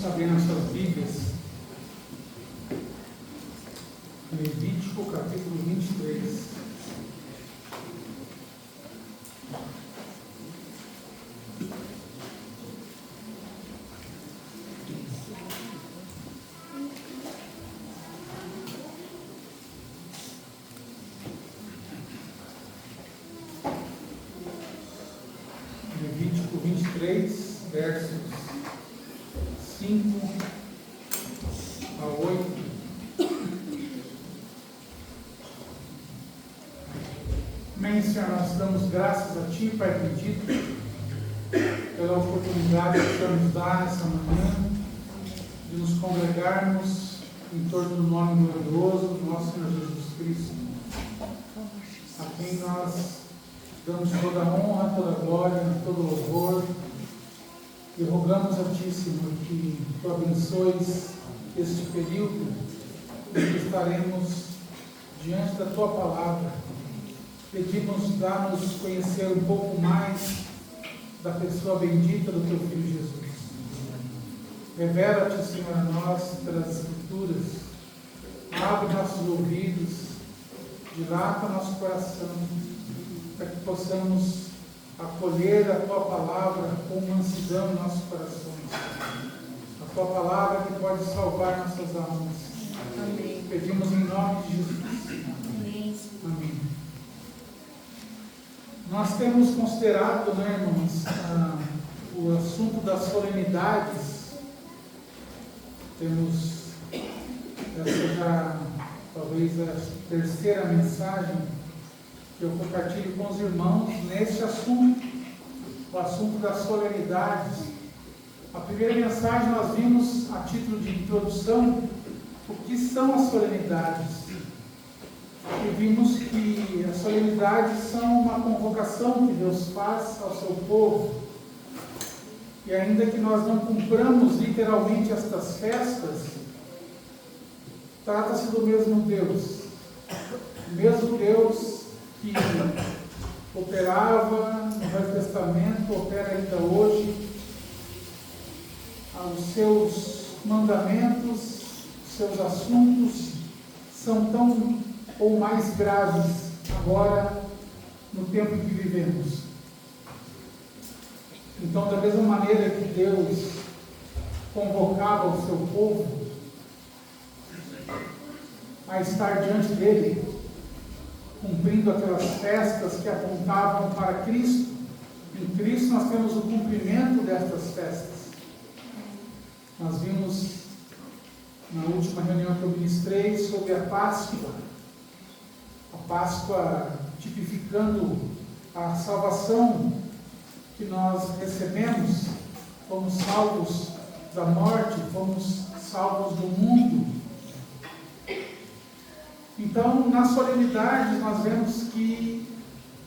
Vamos abrir nossas Bíblias. Levítico, capítulo 23. Levítico 23, versos 5 a 8. Amém, Senhor, nós damos graças a Ti, Pai bendito, pela oportunidade que o Senhor nos dá nessa manhã de nos congregarmos em torno do nome glorioso do nosso Senhor Jesus Cristo, a quem nós damos toda a honra, toda a glória, todo o louvor, e rogamos a Ti, Senhor, que Tu abençoes este período em que estaremos diante da Tua palavra. Pedimos, dá-nos conhecer um pouco mais da pessoa bendita do Teu Filho Jesus. Revela-te, Senhor, a nós pelas Escrituras. Abre nossos ouvidos, dilata nosso coração, para que possamos acolher a Tua palavra com mansidão em nossos corações. A Tua palavra que pode salvar nossas almas. Amém. Pedimos em nome de Jesus. Amém. Amém. Nós temos considerado, irmãos, o assunto das solenidades. Temos essa já, talvez, a terceira mensagem que eu compartilho com os irmãos neste assunto, o assunto das solenidades. A primeira mensagem nós vimos, a título de introdução, o que são as solenidades. E vimos que as solenidades são uma convocação que Deus faz ao seu povo. E ainda que nós não cumpramos literalmente estas festas, trata-se do mesmo Deus. O mesmo Deus que operava no Velho Testamento, opera ainda hoje. Os seus mandamentos, os seus assuntos são tão ou mais graves agora no tempo em que vivemos. Então, da mesma maneira que Deus convocava o seu povo a estar diante dele, cumprindo aquelas festas que apontavam para Cristo, em Cristo nós temos o cumprimento destas festas. Nós vimos na última reunião que eu ministrei sobre a Páscoa tipificando a salvação que nós recebemos, fomos salvos da morte, fomos salvos do mundo. Então, nas solenidades, nós vemos que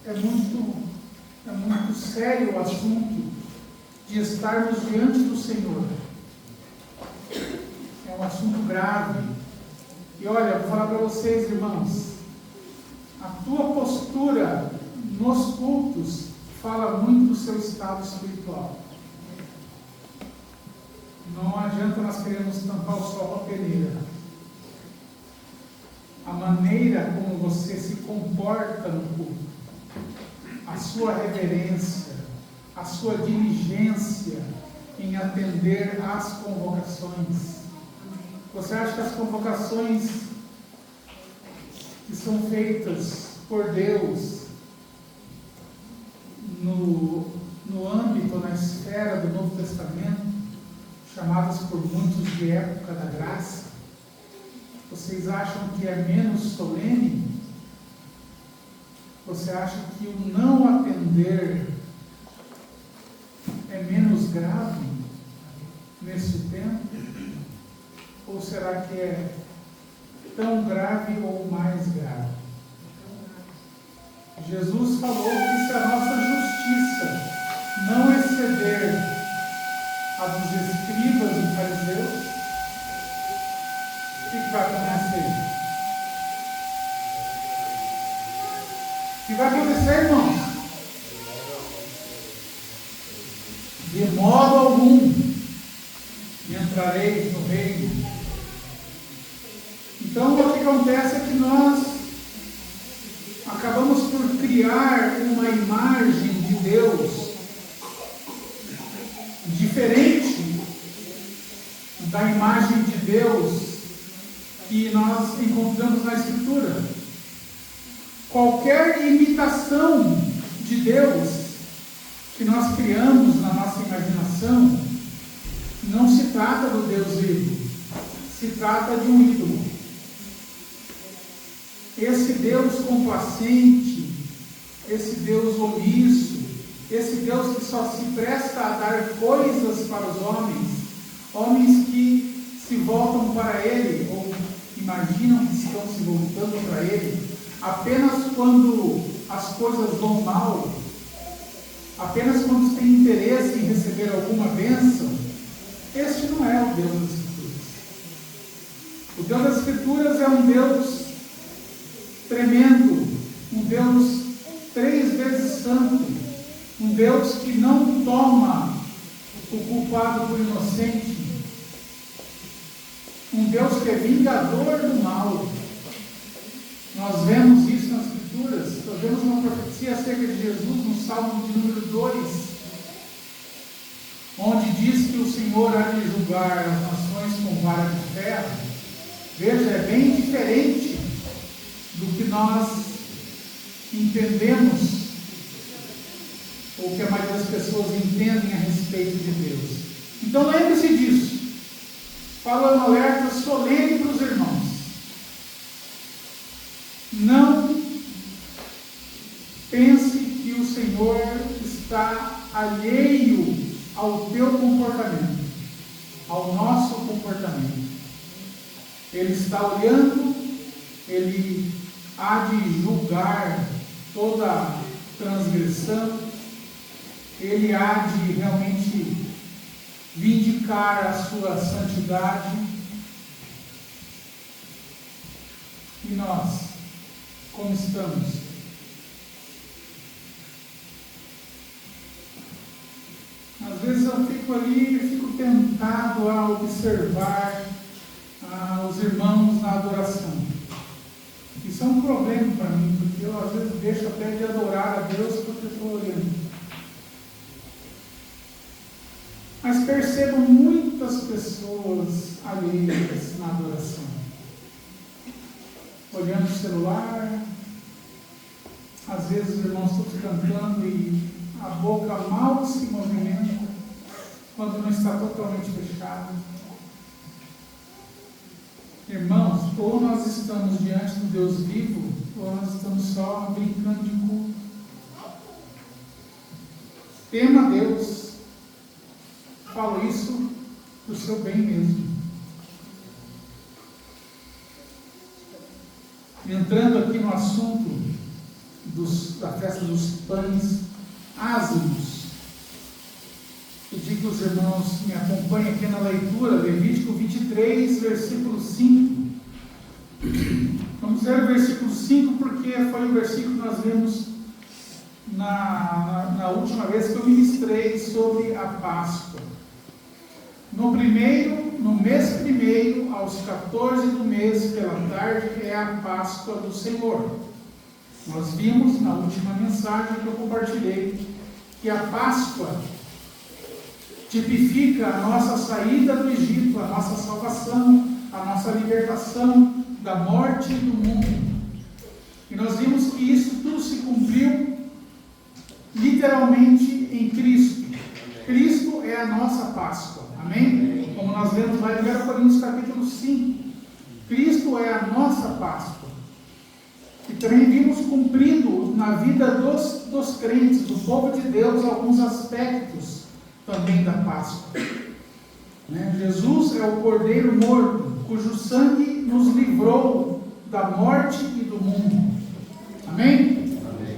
é muito sério o assunto de estarmos diante do Senhor. É um assunto grave. E olha, vou falar para vocês, irmãos, a tua postura nos cultos fala muito do seu estado espiritual. Não adianta nós queremos tampar o sol com a peneira. A maneira como você se comporta no culto, a sua reverência, a sua diligência em atender às convocações. Você acha que as convocações que são feitas por Deus no âmbito, na esfera do Novo Testamento, chamadas por muitos de época da graça, vocês acham que é menos solene? Você acha que o não atender é menos grave nesse tempo? Ou será que é tão grave ou mais grave? Jesus falou que se a nossa justiça não exceder a dos escribas e fariseus, o que vai acontecer? O que vai acontecer, irmãos? De modo algum entrareis no reino. Então, o que acontece é que nós acabamos por criar uma imagem de Deus diferente da imagem de Deus que nós encontramos na Escritura. Qualquer imitação de Deus que nós criamos na nossa imaginação não se trata do Deus vivo, se trata de um ídolo. Esse Deus complacente, esse Deus omisso, esse Deus que só se presta a dar coisas para os homens que se voltam para Ele, ou imaginam que estão se voltando para Ele, apenas quando as coisas vão mal, apenas quando tem interesse em receber alguma bênção. Este não é o Deus das Escrituras. O Deus das Escrituras é um Deus tremendo, um Deus 3 vezes santo, um Deus que não toma o culpado por inocente, um Deus que é vingador do mal. Nós vemos isso nas Escrituras. Nós vemos uma profecia acerca de Jesus no Salmo de número 2, onde diz que o Senhor há de julgar as nações com vara de ferro. Veja, é bem diferente do que nós entendemos, ou que a maioria das pessoas entendem a respeito de Deus. Então lembre-se disso. Fala um alerta solene para os irmãos. Não pense que o Senhor está alheio ao teu comportamento, ao nosso comportamento. Ele está olhando, Ele há de julgar toda transgressão, Ele há de realmente vindicar a sua santidade. E nós, como estamos? Às vezes eu fico ali e fico tentado a observar os irmãos na adoração. Isso é um problema para mim, porque eu às vezes deixo até de adorar a Deus porque estou olhando. Mas percebo muitas pessoas alheias na adoração, olhando o celular, às vezes os irmãos todos cantando e a boca mal se movimenta, quando não está totalmente fechada. Irmãos, ou nós estamos diante do Deus vivo, ou nós estamos só brincando de culto. Tema Deus. Falo isso para o seu bem mesmo. Entrando aqui no assunto da festa dos pães ázimos, pedi que os irmãos me acompanhem aqui na leitura, Levítico 23, versículo 5. Vamos ler o versículo 5, porque foi o versículo que nós vimos na última vez que eu ministrei sobre a Páscoa. No mês primeiro, aos 14 do mês, pela tarde, é a Páscoa do Senhor. Nós vimos na última mensagem que eu compartilhei que a Páscoa tipifica a nossa saída do Egito, a nossa salvação, a nossa libertação da morte e do mundo. E nós vimos que isso tudo se cumpriu literalmente em Cristo. Cristo é a nossa Páscoa. Amém? Como nós vemos lá em 1 Coríntios capítulo 5. Cristo é a nossa Páscoa. E também vimos cumprindo na vida dos crentes, do povo de Deus, alguns aspectos também da Páscoa. Jesus é o Cordeiro morto, cujo sangue nos livrou da morte e do mundo. Amém? Amém.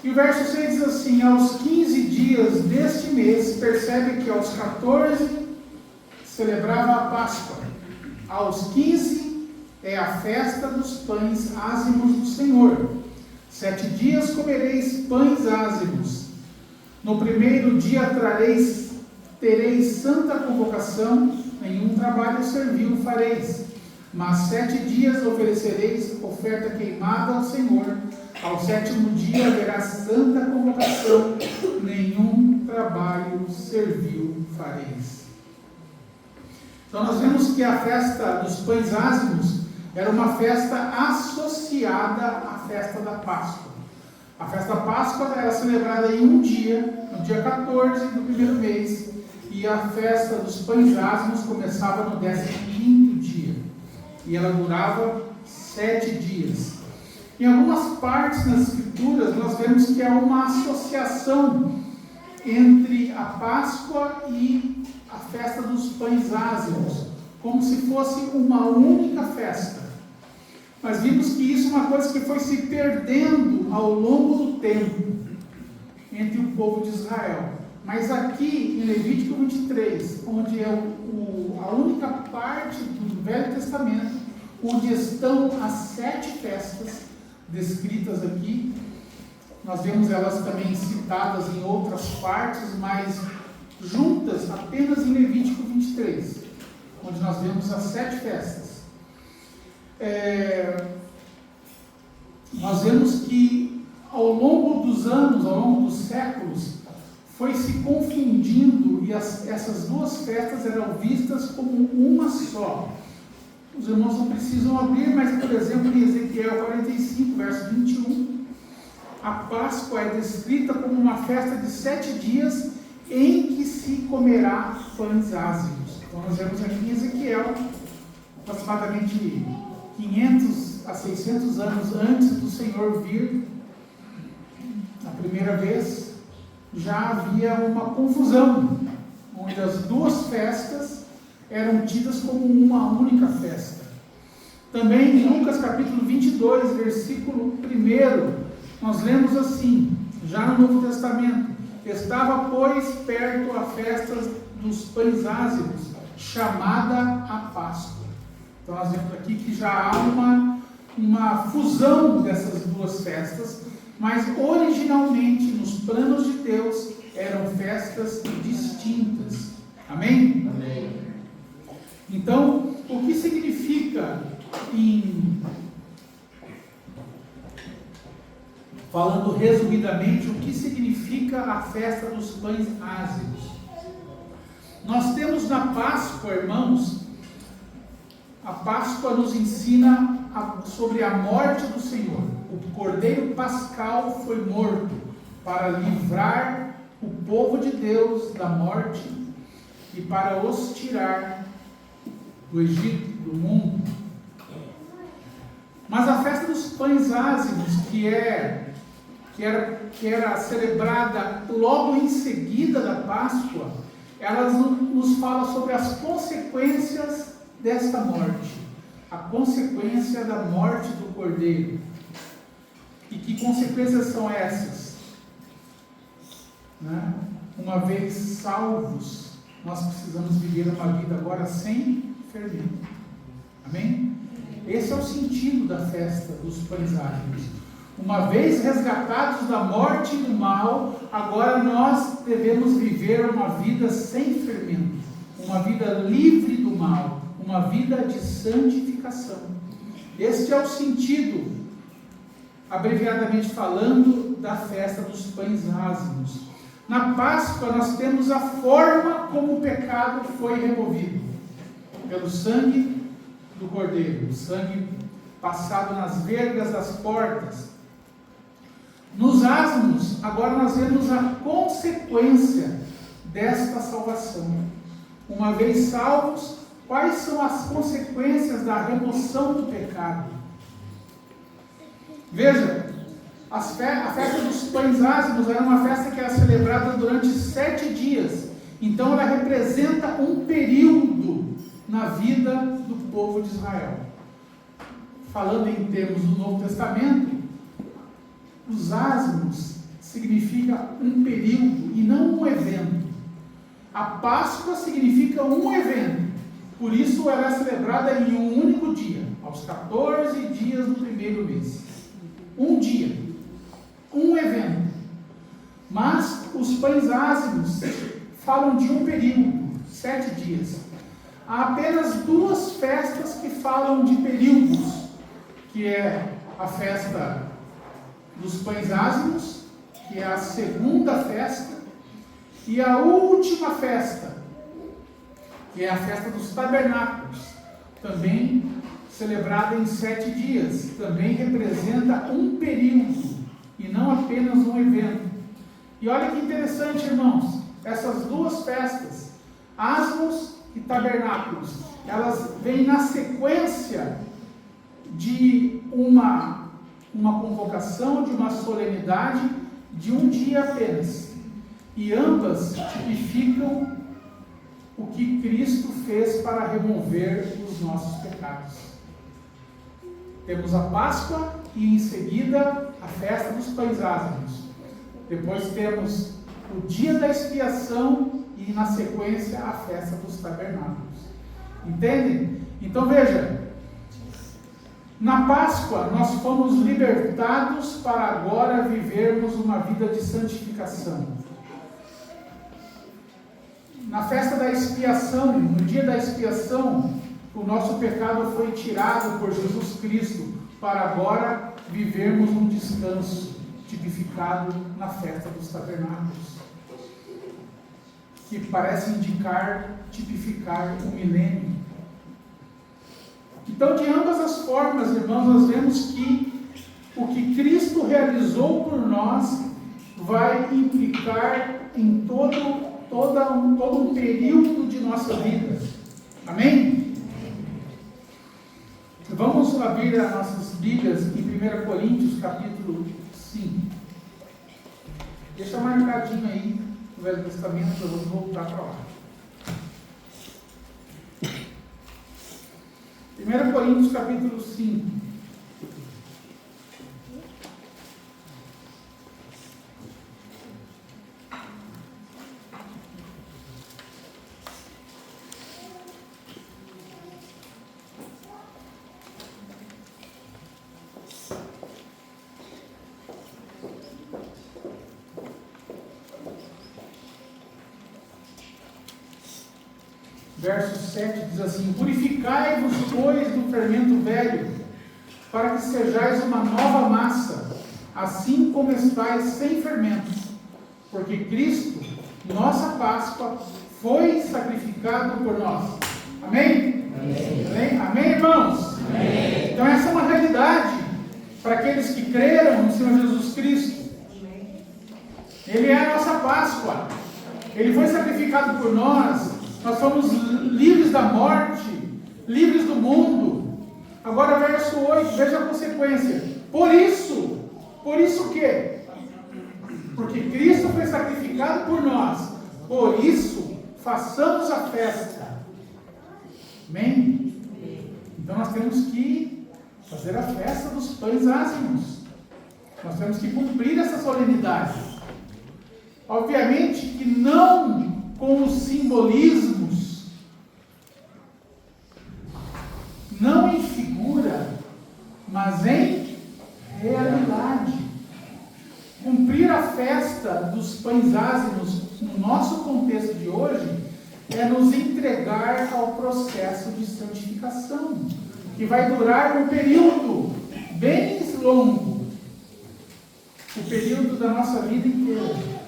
E o verso 6 diz assim: aos 15 dias deste mês, percebe que aos 14 celebrava a Páscoa. Aos 15 é a festa dos pães ázimos do Senhor. 7 dias comereis pães ázimos. No primeiro dia trareis tereis santa convocação, nenhum trabalho servil fareis, mas 7 dias oferecereis oferta queimada ao Senhor. Ao 7º dia haverá santa convocação, nenhum trabalho servil fareis. Então nós vemos que a festa dos pães ázimos era uma festa associada à festa da Páscoa. A festa da Páscoa era celebrada em um dia, no dia 14 do primeiro mês, e a festa dos pães ázimos começava no 15º dia, e ela durava 7 dias. Em algumas partes nas Escrituras, nós vemos que há uma associação entre a Páscoa e a festa dos pães ázimos, como se fosse uma única festa. Mas vimos que isso é uma coisa que foi se perdendo ao longo do tempo entre o povo de Israel. Mas aqui em Levítico 23, onde é a única parte do Velho Testamento, onde estão as 7 festas descritas aqui, nós vemos elas também citadas em outras partes, mas juntas apenas em Levítico 23, onde nós vemos as 7 festas. Nós vemos que ao longo dos anos, ao longo dos séculos, foi se confundindo e essas duas festas eram vistas como uma só. Os irmãos não precisam abrir, mas por exemplo em Ezequiel 45, verso 21, a Páscoa é descrita como uma festa de 7 dias em que se comerá pães ázimos. Então nós vemos aqui em Ezequiel, aproximadamente 500 a 600 anos antes do Senhor vir, a primeira vez, já havia uma confusão, onde as duas festas eram tidas como uma única festa. Também em Lucas capítulo 22, versículo 1, nós lemos assim, já no Novo Testamento: estava, pois, perto a festa dos pães ázimos, chamada a Páscoa. Então nós vemos aqui que já há uma fusão dessas duas festas, mas originalmente, nos planos de Deus, eram festas distintas. Amém? Amém. Então, o que significa, falando resumidamente, o que significa a festa dos pães ázimos? Nós temos na Páscoa, irmãos, a Páscoa nos ensina sobre a morte do Senhor. O Cordeiro Pascal foi morto para livrar o povo de Deus da morte e para os tirar do Egito, do mundo. Mas a festa dos pães ázimos, que era celebrada logo em seguida da Páscoa, ela nos fala sobre as consequências desta morte, a consequência da morte do Cordeiro. E que consequências são essas? Uma vez salvos, nós precisamos viver uma vida agora sem fermento. Amém? Esse é o sentido da festa dos pães ázimos. Uma vez resgatados da morte e do mal, agora nós devemos viver uma vida sem fermento, uma vida livre do mal, uma vida de santificação. Este é o sentido, abreviadamente falando, da festa dos pães ázimos. Na Páscoa nós temos a forma como o pecado foi removido, pelo sangue do Cordeiro, o sangue passado nas vergas das portas. Nos ázimos, agora nós vemos a consequência desta salvação. Uma vez salvos, quais são as consequências da remoção do pecado? Veja, a festa dos pães ázimos era uma festa que era celebrada durante 7 dias. Então ela representa um período na vida do povo de Israel. Falando em termos do Novo Testamento, os ázimos significa um período e não um evento. A Páscoa significa um evento, por isso ela é celebrada em um único dia, aos 14 dias do primeiro mês. Um dia, um evento. Mas os pães ázimos falam de um período, 7 dias. Há apenas 2 festas que falam de períodos, que é a festa dos pães ázimos, que é a segunda festa, e a última festa, que é a festa dos tabernáculos, também celebrada em 7 dias, também representa um período e não apenas um evento. E olha que interessante, irmãos, essas 2 festas, ázimos e tabernáculos, elas vêm na sequência de uma convocação, de uma solenidade de um dia apenas. E ambas tipificam o que Cristo fez para remover os nossos pecados. Temos a Páscoa e em seguida a festa dos pães ázimos. Depois temos o dia da expiação e na sequência a festa dos tabernáculos. Entendem? Então veja, na Páscoa nós fomos libertados para agora vivermos uma vida de santificação. Na festa da expiação, no dia da expiação, o nosso pecado foi tirado por Jesus Cristo para agora vivermos um descanso tipificado na festa dos tabernáculos, que parece tipificar o milênio. Então, de ambas as formas, irmãos, nós vemos que o que Cristo realizou por nós vai implicar em todo um período de nossa vida. Amém? Vamos abrir as nossas Bíblias em 1 Coríntios, capítulo 5. Deixa marcadinho aí no Velho Testamento, eu vou voltar para lá. 1 Coríntios, capítulo 5. Verso 7 diz assim: purificai-vos, pois, do fermento velho, para que sejais uma nova massa, assim como estáis sem fermentos, porque Cristo, nossa Páscoa, foi sacrificado por nós. Amém? Amém, Amém, irmãos? Amém. Então essa é uma realidade para aqueles que creram no Senhor Jesus Cristo. Ele é a nossa Páscoa. Ele foi sacrificado por nós. Nós fomos livres da morte, livres do mundo. Agora verso 8, veja a consequência. Por isso o quê? Porque Cristo foi sacrificado por nós. Por isso, façamos a festa. Amém? Então nós temos que fazer a festa dos pães ázimos. Nós temos que cumprir essa solenidade. Obviamente que não com os simbolismos, não em figura, mas em realidade. Cumprir a festa dos pães ázimos, no nosso contexto de hoje, é nos entregar ao processo de santificação, que vai durar um período bem longo, o período da nossa vida inteira.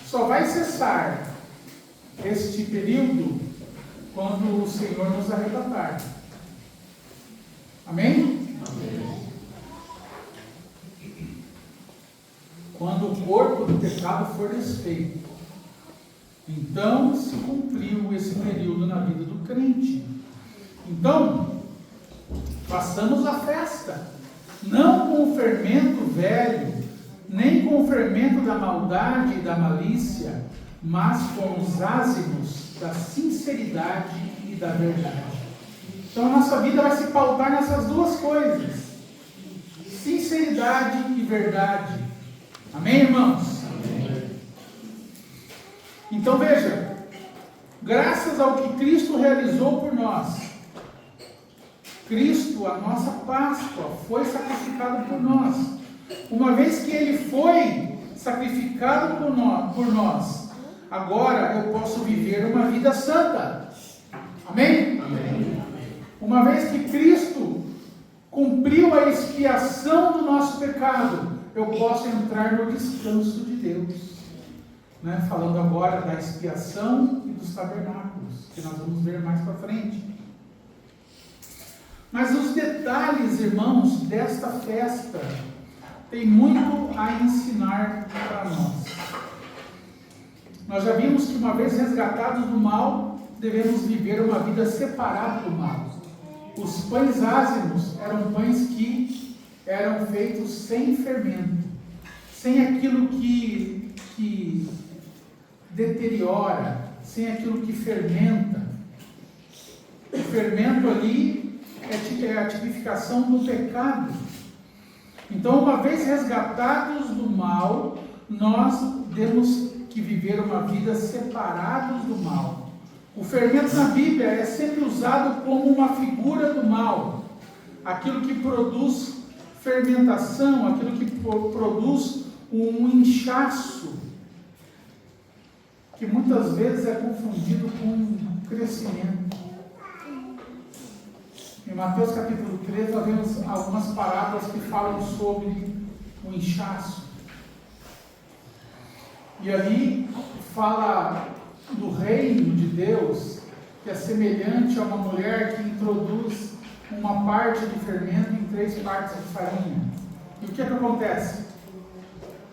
Só vai cessar este período quando o Senhor nos arrebatar. Amém? Amém. Quando o corpo do pecado for desfeito, então se cumpriu esse período na vida do crente. Então, façamos a festa, não com o fermento velho, nem com o fermento da maldade e da malícia, mas com os ázimos da sinceridade e da verdade. Então a nossa vida vai se pautar nessas duas coisas: sinceridade e verdade. Amém, irmãos? Amém. Então veja, graças ao que Cristo realizou por nós, Cristo, a nossa Páscoa, foi sacrificado por nós. Uma vez que Ele foi sacrificado por nós, agora eu posso viver uma vida santa. Amém? Amém. Uma vez que Cristo cumpriu a expiação do nosso pecado, eu posso entrar no descanso de Deus. Né? Falando agora da expiação e dos tabernáculos, que nós vamos ver mais para frente. Mas os detalhes, irmãos, desta festa tem muito a ensinar para nós. Nós já vimos que uma vez resgatados do mal, devemos viver uma vida separada do mal. Os pães ázimos eram pães que eram feitos sem fermento, sem aquilo que deteriora, sem aquilo que fermenta. O fermento ali é a tipificação do pecado. Então, uma vez resgatados do mal, nós temos que viver uma vida separados do mal. O fermento na Bíblia é sempre usado como uma figura do mal. Aquilo que produz fermentação, aquilo que produz um inchaço, que muitas vezes é confundido com crescimento. Em Mateus capítulo 13, nós vemos algumas parábolas que falam sobre o inchaço. E ali fala do reino de Deus, que é semelhante a uma mulher que introduz uma parte de fermento em 3 partes de farinha. E o que acontece?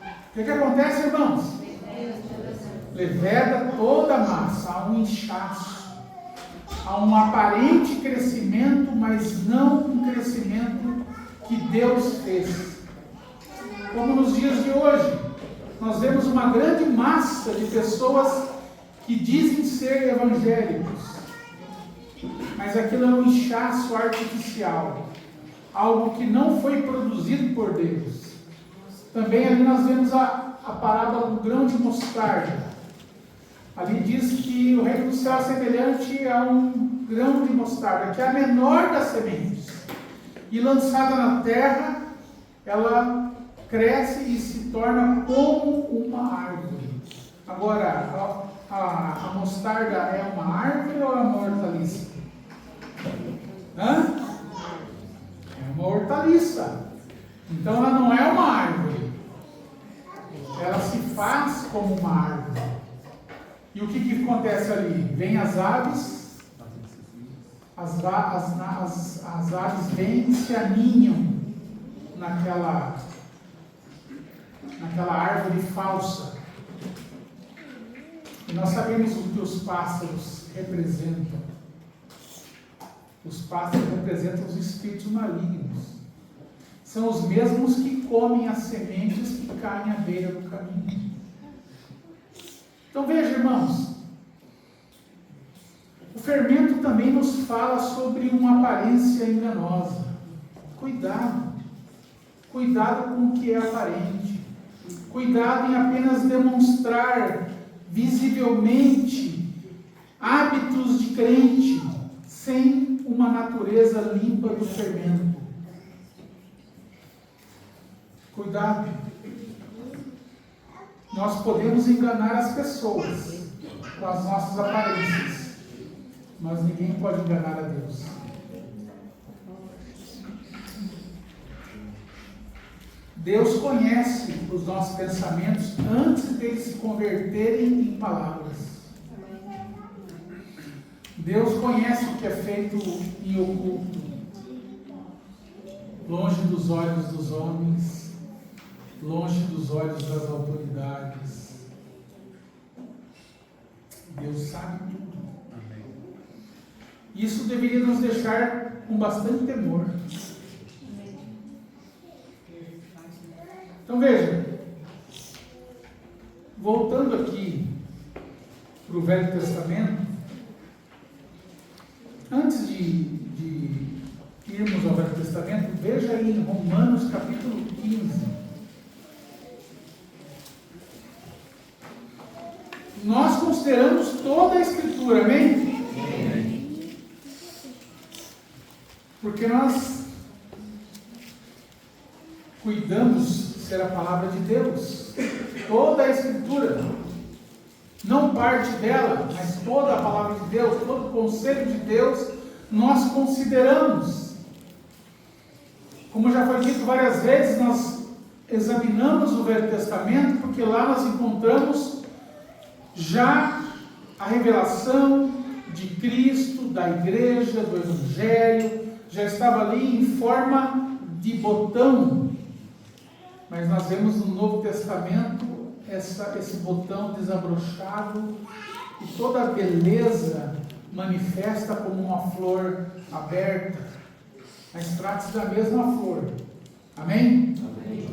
O que acontece, irmãos? Leveda toda a massa, há um inchaço, há um aparente crescimento, mas não um crescimento que Deus fez. Como nos dias de hoje, nós vemos uma grande massa de pessoas que dizem ser evangélicos, mas aquilo é um inchaço artificial, algo que não foi produzido por Deus. Também ali nós vemos a parábola do grão de mostarda. Ali diz que o reino do céu é semelhante a um grão de mostarda, que é a menor das sementes, e lançada na terra, ela cresce e se torna como uma árvore. Agora, a mostarda é uma árvore ou é uma hortaliça? É uma hortaliça. Então ela não é uma árvore. Ela se faz como uma árvore. E o que acontece ali? Vêm as aves, as aves vêm e se aninham naquela árvore falsa. E nós sabemos o que os pássaros representam. Os pássaros representam os espíritos malignos. São os mesmos que comem as sementes que caem à beira do caminho. Então veja, irmãos, o fermento também nos fala sobre uma aparência enganosa. Cuidado com o que é aparente. Cuidado em apenas demonstrar visivelmente hábitos de crente, sem uma natureza limpa do fermento. Cuidado. Nós podemos enganar as pessoas com as nossas aparências, mas ninguém pode enganar a Deus. Deus conhece os nossos pensamentos antes deles se converterem em palavras. Deus conhece o que é feito em oculto, longe dos olhos dos homens, longe dos olhos das autoridades. Deus sabe tudo. Isso deveria nos deixar com bastante temor. Então veja, voltando aqui para o Velho Testamento, antes de irmos ao Velho Testamento, veja aí em Romanos capítulo 15. Nós consideramos toda a Escritura, amém? Amém. Porque nós cuidamos ser a palavra de Deus, toda a Escritura. não parte dela, mas toda a palavra de Deus, todo o conselho de Deus, nós consideramos. Como já foi dito várias vezes, nós examinamos o Velho Testamento, porque lá nós encontramos já a revelação de Cristo, da igreja, do Evangelho, já estava ali em forma de botão, mas nós vemos no Novo Testamento esse botão desabrochado e toda a beleza manifesta como uma flor aberta, mas trata-se da mesma flor. Amém? Amém.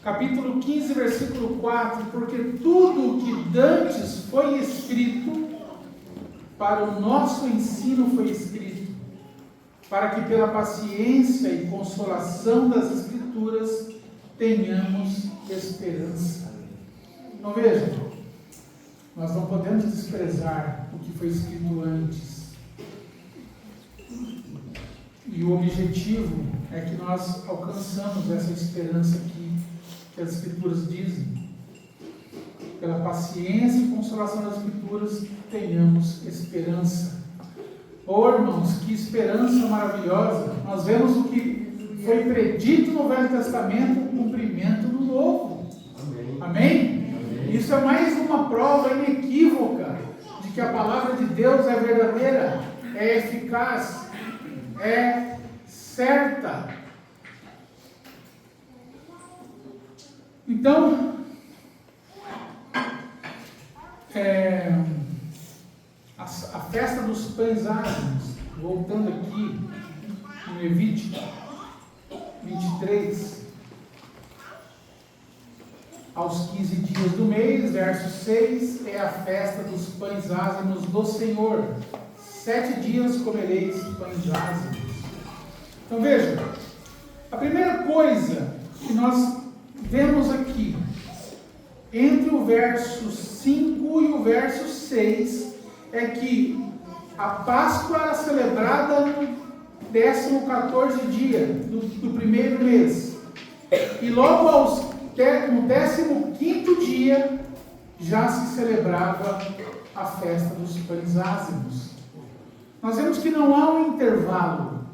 Capítulo 15, versículo 4: porque tudo o que dantes foi escrito, para o nosso ensino foi escrito, para que pela paciência e consolação das Escrituras tenhamos esperança. Então veja, nós não podemos desprezar o que foi escrito antes. E o objetivo é que nós alcançamos essa esperança que as Escrituras dizem. Pela paciência e consolação das Escrituras, tenhamos esperança. Oh, irmãos, que esperança maravilhosa! Nós vemos o que foi predito no Velho Testamento, o cumprimento do Novo. Amém? Amém? Isso é mais uma prova inequívoca de que a palavra de Deus é verdadeira, é eficaz, é certa. Então, a festa dos pães ázimos, voltando aqui em Levítico 23, aos 15 dias do mês, verso 6, é a festa dos pães ázimos do Senhor. 7 dias comereis pães ázimos. Então veja, a primeira coisa que nós vemos aqui, entre o verso 5 e o verso 6, é que a Páscoa era celebrada no 14º dia do primeiro mês. E logo no 15º dia já se celebrava a festa dos pães ázimos. Nós vemos que não há um intervalo.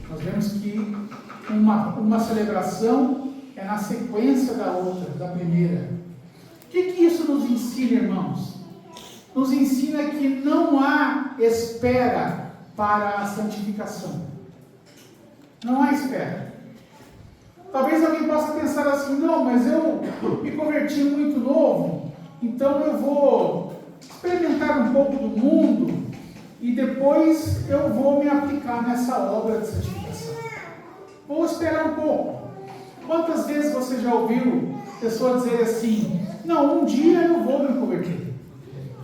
Nós vemos que uma celebração é na sequência da outra, da primeira. O que isso nos ensina, irmãos? Nos ensina que não há espera para a santificação. Não há espera. Talvez alguém possa pensar assim: não, mas eu me converti muito novo, então eu vou experimentar um pouco do mundo e depois eu vou me aplicar nessa obra de santificação. Vou esperar um pouco. Quantas vezes você já ouviu pessoas dizer assim: não, um dia eu vou me converter,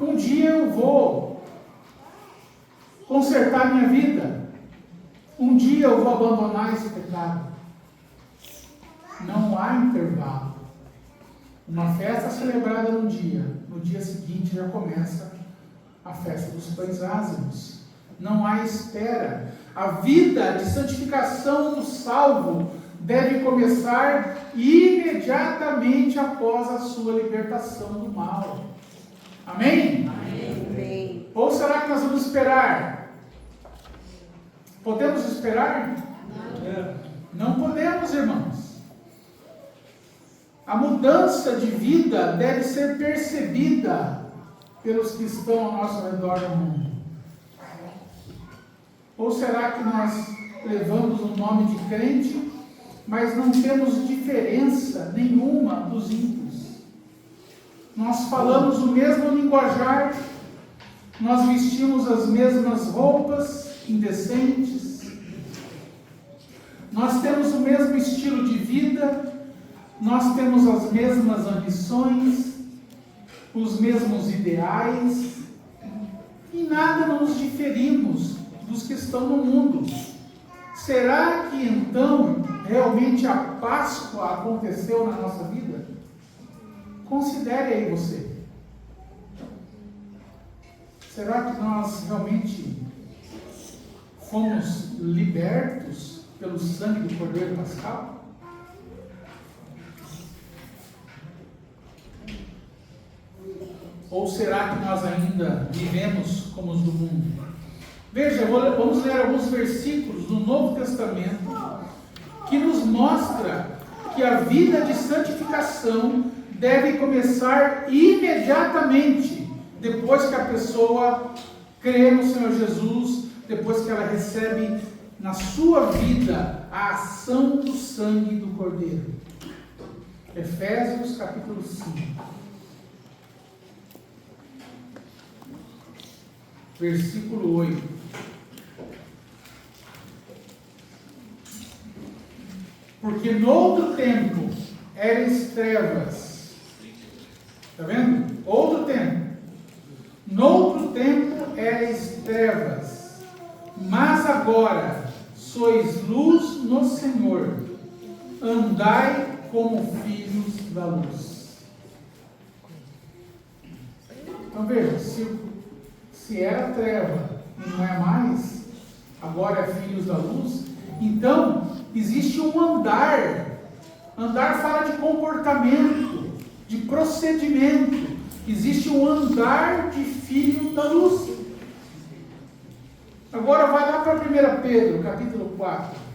um dia eu vou consertar minha vida, um dia eu vou abandonar esse pecado. Não há intervalo. Uma festa celebrada num dia, no dia seguinte já começa a festa dos pães ázimos. Não há espera. A vida de santificação do salvo deve começar imediatamente após a sua libertação do mal. Amém? Amém. Ou será que nós vamos esperar? Podemos esperar? Não podemos, irmãos. A mudança de vida deve ser percebida pelos que estão ao nosso redor no mundo. Ou será que nós levamos o nome de crente, mas não temos diferença nenhuma dos ímpios? Nós falamos o mesmo linguajar, nós vestimos as mesmas roupas indecentes, nós temos o mesmo estilo de vida, nós temos as mesmas ambições, os mesmos ideais, e nada nos diferimos dos que estão no mundo. Será que então realmente a Páscoa aconteceu na nossa vida? Considere aí você. Será que nós realmente fomos libertos pelo sangue do Cordeiro Pascal? Ou será que nós ainda vivemos como os do mundo? Veja, vamos ler alguns versículos do Novo Testamento que nos mostra que a vida de santificação deve começar imediatamente depois que a pessoa crê no Senhor Jesus, depois que ela recebe na sua vida a ação do sangue do Cordeiro. Efésios capítulo 5. Versículo 8. Porque no outro tempo eres trevas. Está vendo? Outro tempo. Noutro tempo eres trevas. Mas agora sois luz no Senhor. Andai como filhos da luz. Então veja, se era treva e não é mais, agora é filhos da luz, então existe um andar. Andar fala de comportamento, de procedimento. Existe um andar de filho da luz. Agora vai lá para 1 Pedro, capítulo 4.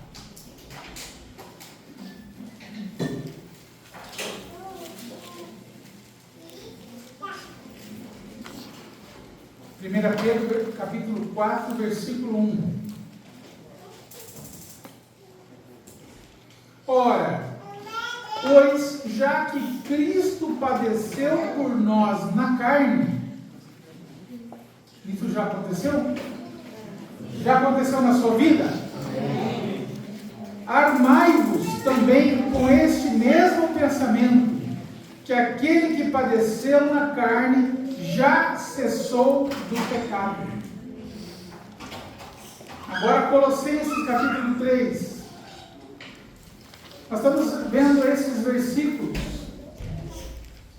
1 Pedro, capítulo 4, versículo 1. Ora, pois já que Cristo padeceu por nós na carne, isso já aconteceu? Já aconteceu na sua vida? Armai-vos também com este mesmo pensamento, que aquele que padeceu na carne já cessou do pecado. Agora Colossenses capítulo 3. Nós estamos vendo esses versículos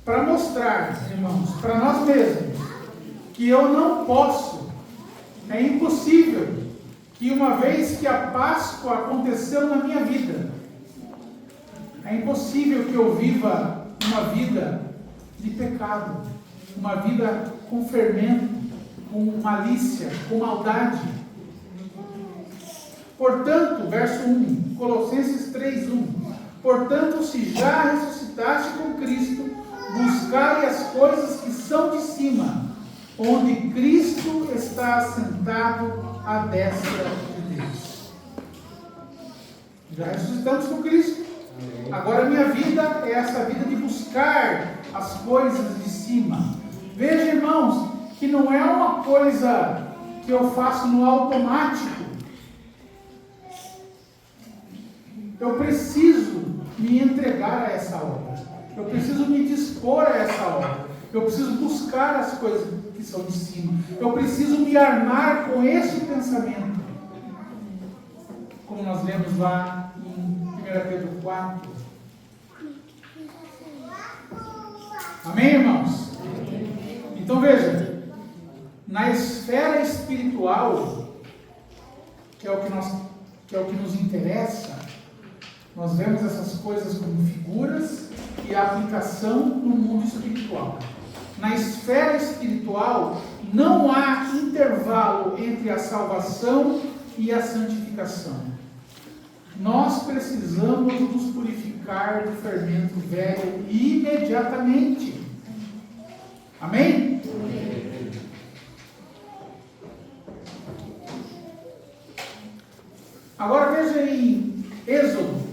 para mostrar, irmãos, para nós mesmos, que eu não posso, é impossível, que uma vez que a Páscoa aconteceu na minha vida, é impossível que eu viva uma vida de pecado, uma vida com fermento, com malícia, com maldade. Portanto, verso 1, Colossenses 3:1, portanto, se já ressuscitaste com Cristo, buscai as coisas que são de cima, onde Cristo está assentado à destra de Deus. Já ressuscitamos com Cristo. Agora a minha vida é essa vida de buscar as coisas de cima. Veja, irmãos, que não é uma coisa que eu faço no automático. Eu preciso me entregar a essa obra. Eu preciso me dispor a essa obra. Eu preciso buscar as coisas que são de cima. Eu preciso me armar com esse pensamento. Como nós lemos lá em 1 Pedro 4. Amém, irmãos? Então veja, na esfera espiritual, que é o que nos interessa, nós vemos essas coisas como figuras e a aplicação no mundo espiritual. Na esfera espiritual, não há intervalo entre a salvação e a santificação. Nós precisamos nos purificar do fermento velho imediatamente. Amém? Agora veja em Êxodo,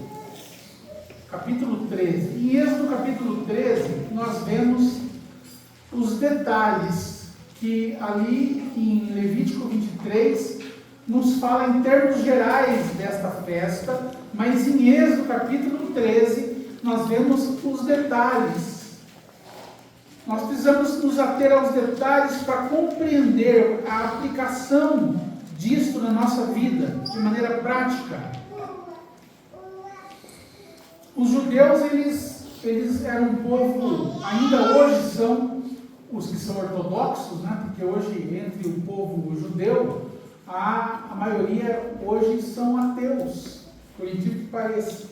capítulo 13. Em Êxodo, capítulo 13, nós vemos os detalhes que ali em Levítico 23 nos fala em termos gerais desta festa, mas em Êxodo, capítulo 13, nós vemos os detalhes. Nós precisamos nos ater aos detalhes para compreender a aplicação disto na nossa vida, de maneira prática. Os judeus, eles eram um povo, ainda hoje são, os que são ortodoxos, né? Porque hoje, entre o povo judeu, a maioria hoje são ateus, por incrível que pareça.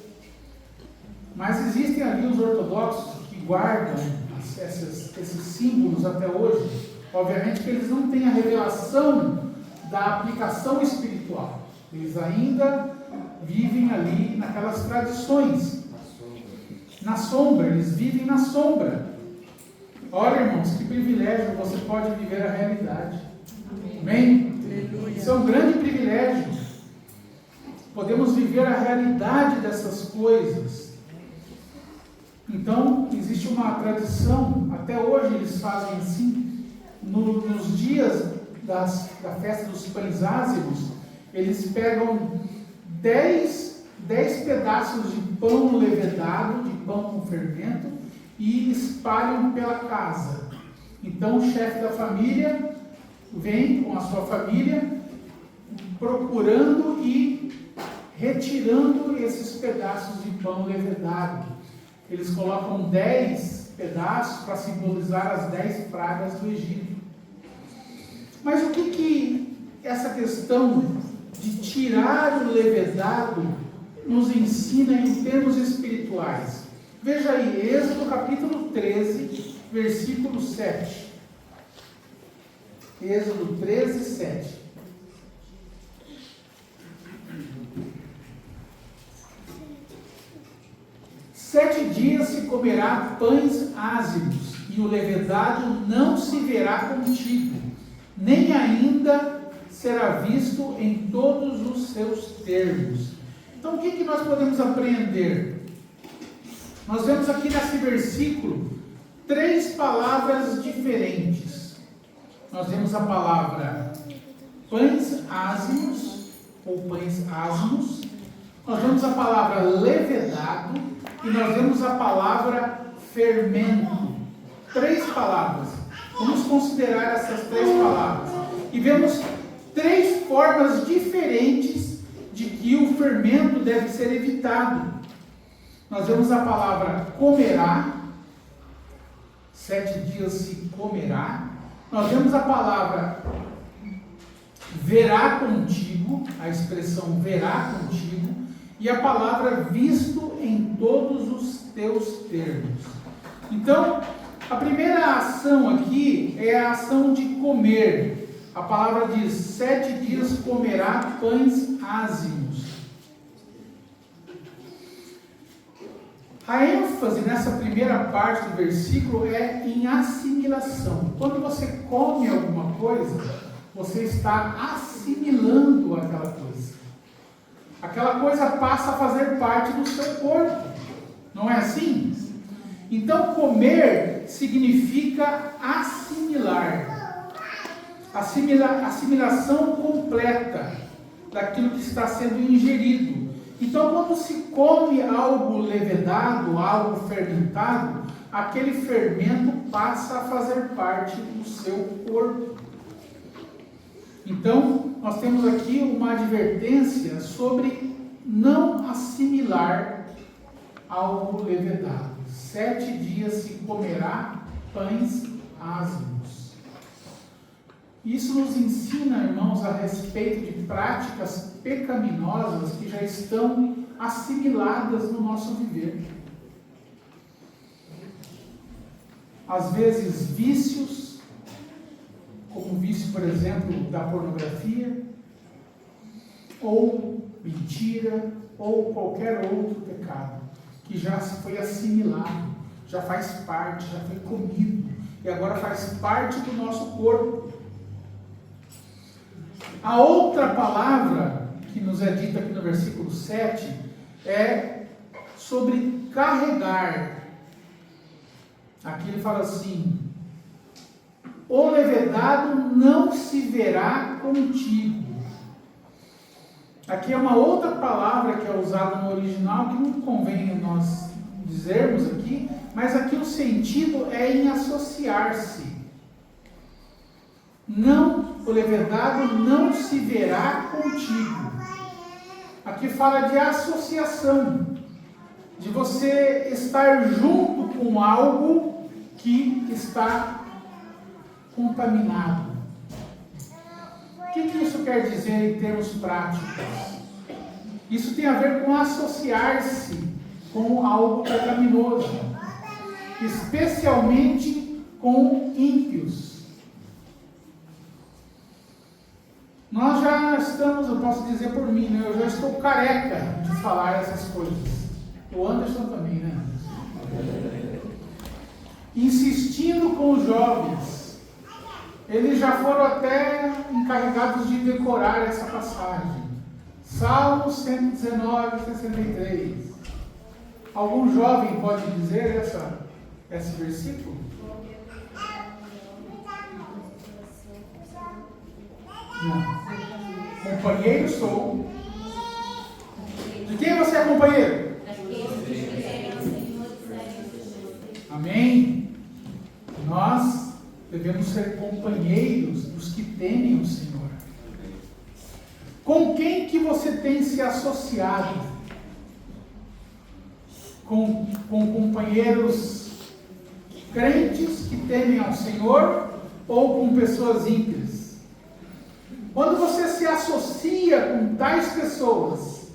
Mas existem ali os ortodoxos que guardam esses símbolos até hoje. Obviamente que eles não têm a revelação da aplicação espiritual. Eles ainda vivem ali naquelas tradições. Na sombra, eles vivem na sombra. Olha, irmãos, que privilégio, você pode viver a realidade. Amém? Isso é um grande privilégio. Podemos viver a realidade dessas coisas. Então, existe uma tradição, até hoje eles fazem assim, nos dias da festa dos pães ázimos, eles pegam 10 pedaços de pão levedado, de pão com fermento, e espalham pela casa. Então o chefe da família vem com a sua família procurando e retirando esses pedaços de pão levedado. Eles colocam 10 pedaços para simbolizar as 10 pragas do Egito. Mas o que essa questão de tirar o levedado nos ensina em termos espirituais? Veja aí, Êxodo capítulo 13, versículo 7. Êxodo 13, 7. Sete dias se comerá pães ázimos, e o levedado não se verá contigo, nem ainda será visto em todos os seus termos. Então, o que nós podemos aprender? Nós vemos aqui nesse versículo 3 palavras diferentes. Nós vemos a palavra pães ázimos, ou pães asmos. Nós vemos a palavra levedado, e nós vemos a palavra fermento. 3 palavras. Vamos considerar essas 3 palavras. E vemos 3 formas diferentes de que o fermento deve ser evitado. Nós vemos a palavra comerá, 7 dias se comerá. Nós vemos a palavra verá contigo, a expressão verá contigo, e a palavra visto em todos os teus termos. Então, a primeira ação aqui é a ação de comer. A palavra diz: 7 dias comerá pães ázimos. A ênfase nessa primeira parte do versículo é em assimilação. Quando você come alguma coisa, você está assimilando aquela coisa. Aquela coisa passa a fazer parte do seu corpo. Não é assim? Então, comer significa assimilar. Assimilação completa daquilo que está sendo ingerido. Então, quando se come algo levedado, algo fermentado, aquele fermento passa a fazer parte do seu corpo. Então, nós temos aqui uma advertência sobre não assimilar algo levedado. 7 dias se comerá pães ázimos. Isso nos ensina, irmãos, a respeito de práticas pecaminosas que já estão assimiladas no nosso viver. Às vezes, vícios, como o vício, por exemplo, da pornografia, ou mentira, ou qualquer outro pecado, que já foi assimilado, já faz parte, já foi comido, e agora faz parte do nosso corpo. A outra palavra que nos é dita aqui no versículo 7 é sobre carregar. Aqui ele fala assim: o levedado não se verá contigo. Aqui é uma outra palavra que é usada no original, que não convém nós dizermos aqui, mas aqui o sentido é em associar-se. Não, o levedado não se verá contigo. Aqui fala de associação, de você estar junto com algo que está contaminado. O que isso quer dizer em termos práticos? Isso tem a ver com associar-se com algo pecaminoso. especialmente com ímpios. Nós já estamos, eu posso dizer por mim, né? Eu já estou careca de falar essas coisas. O Anderson também, né? Insistindo com os jovens. Eles já foram até encarregados de decorar essa passagem. Salmo 119, 63. Algum jovem pode dizer esse versículo? Não. Companheiro sou. De quem você é companheiro? Amém? Nós devemos ser companheiros dos que temem o Senhor. Com quem que você tem se associado? Com companheiros crentes que temem ao Senhor ou com pessoas ímpias? Quando você se associa com tais pessoas,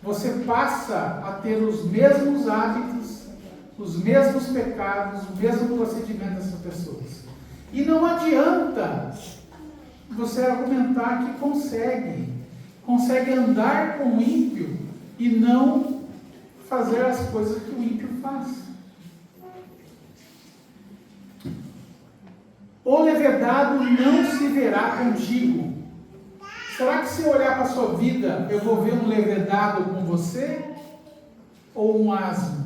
você passa a ter os mesmos hábitos, os mesmos pecados, o mesmo procedimento dessas pessoas. E não adianta você argumentar que consegue andar com o ímpio e não fazer as coisas que o ímpio faz. O levedado não se verá contigo. Será que se eu olhar para a sua vida, eu vou ver um levedado com você? Ou um asno?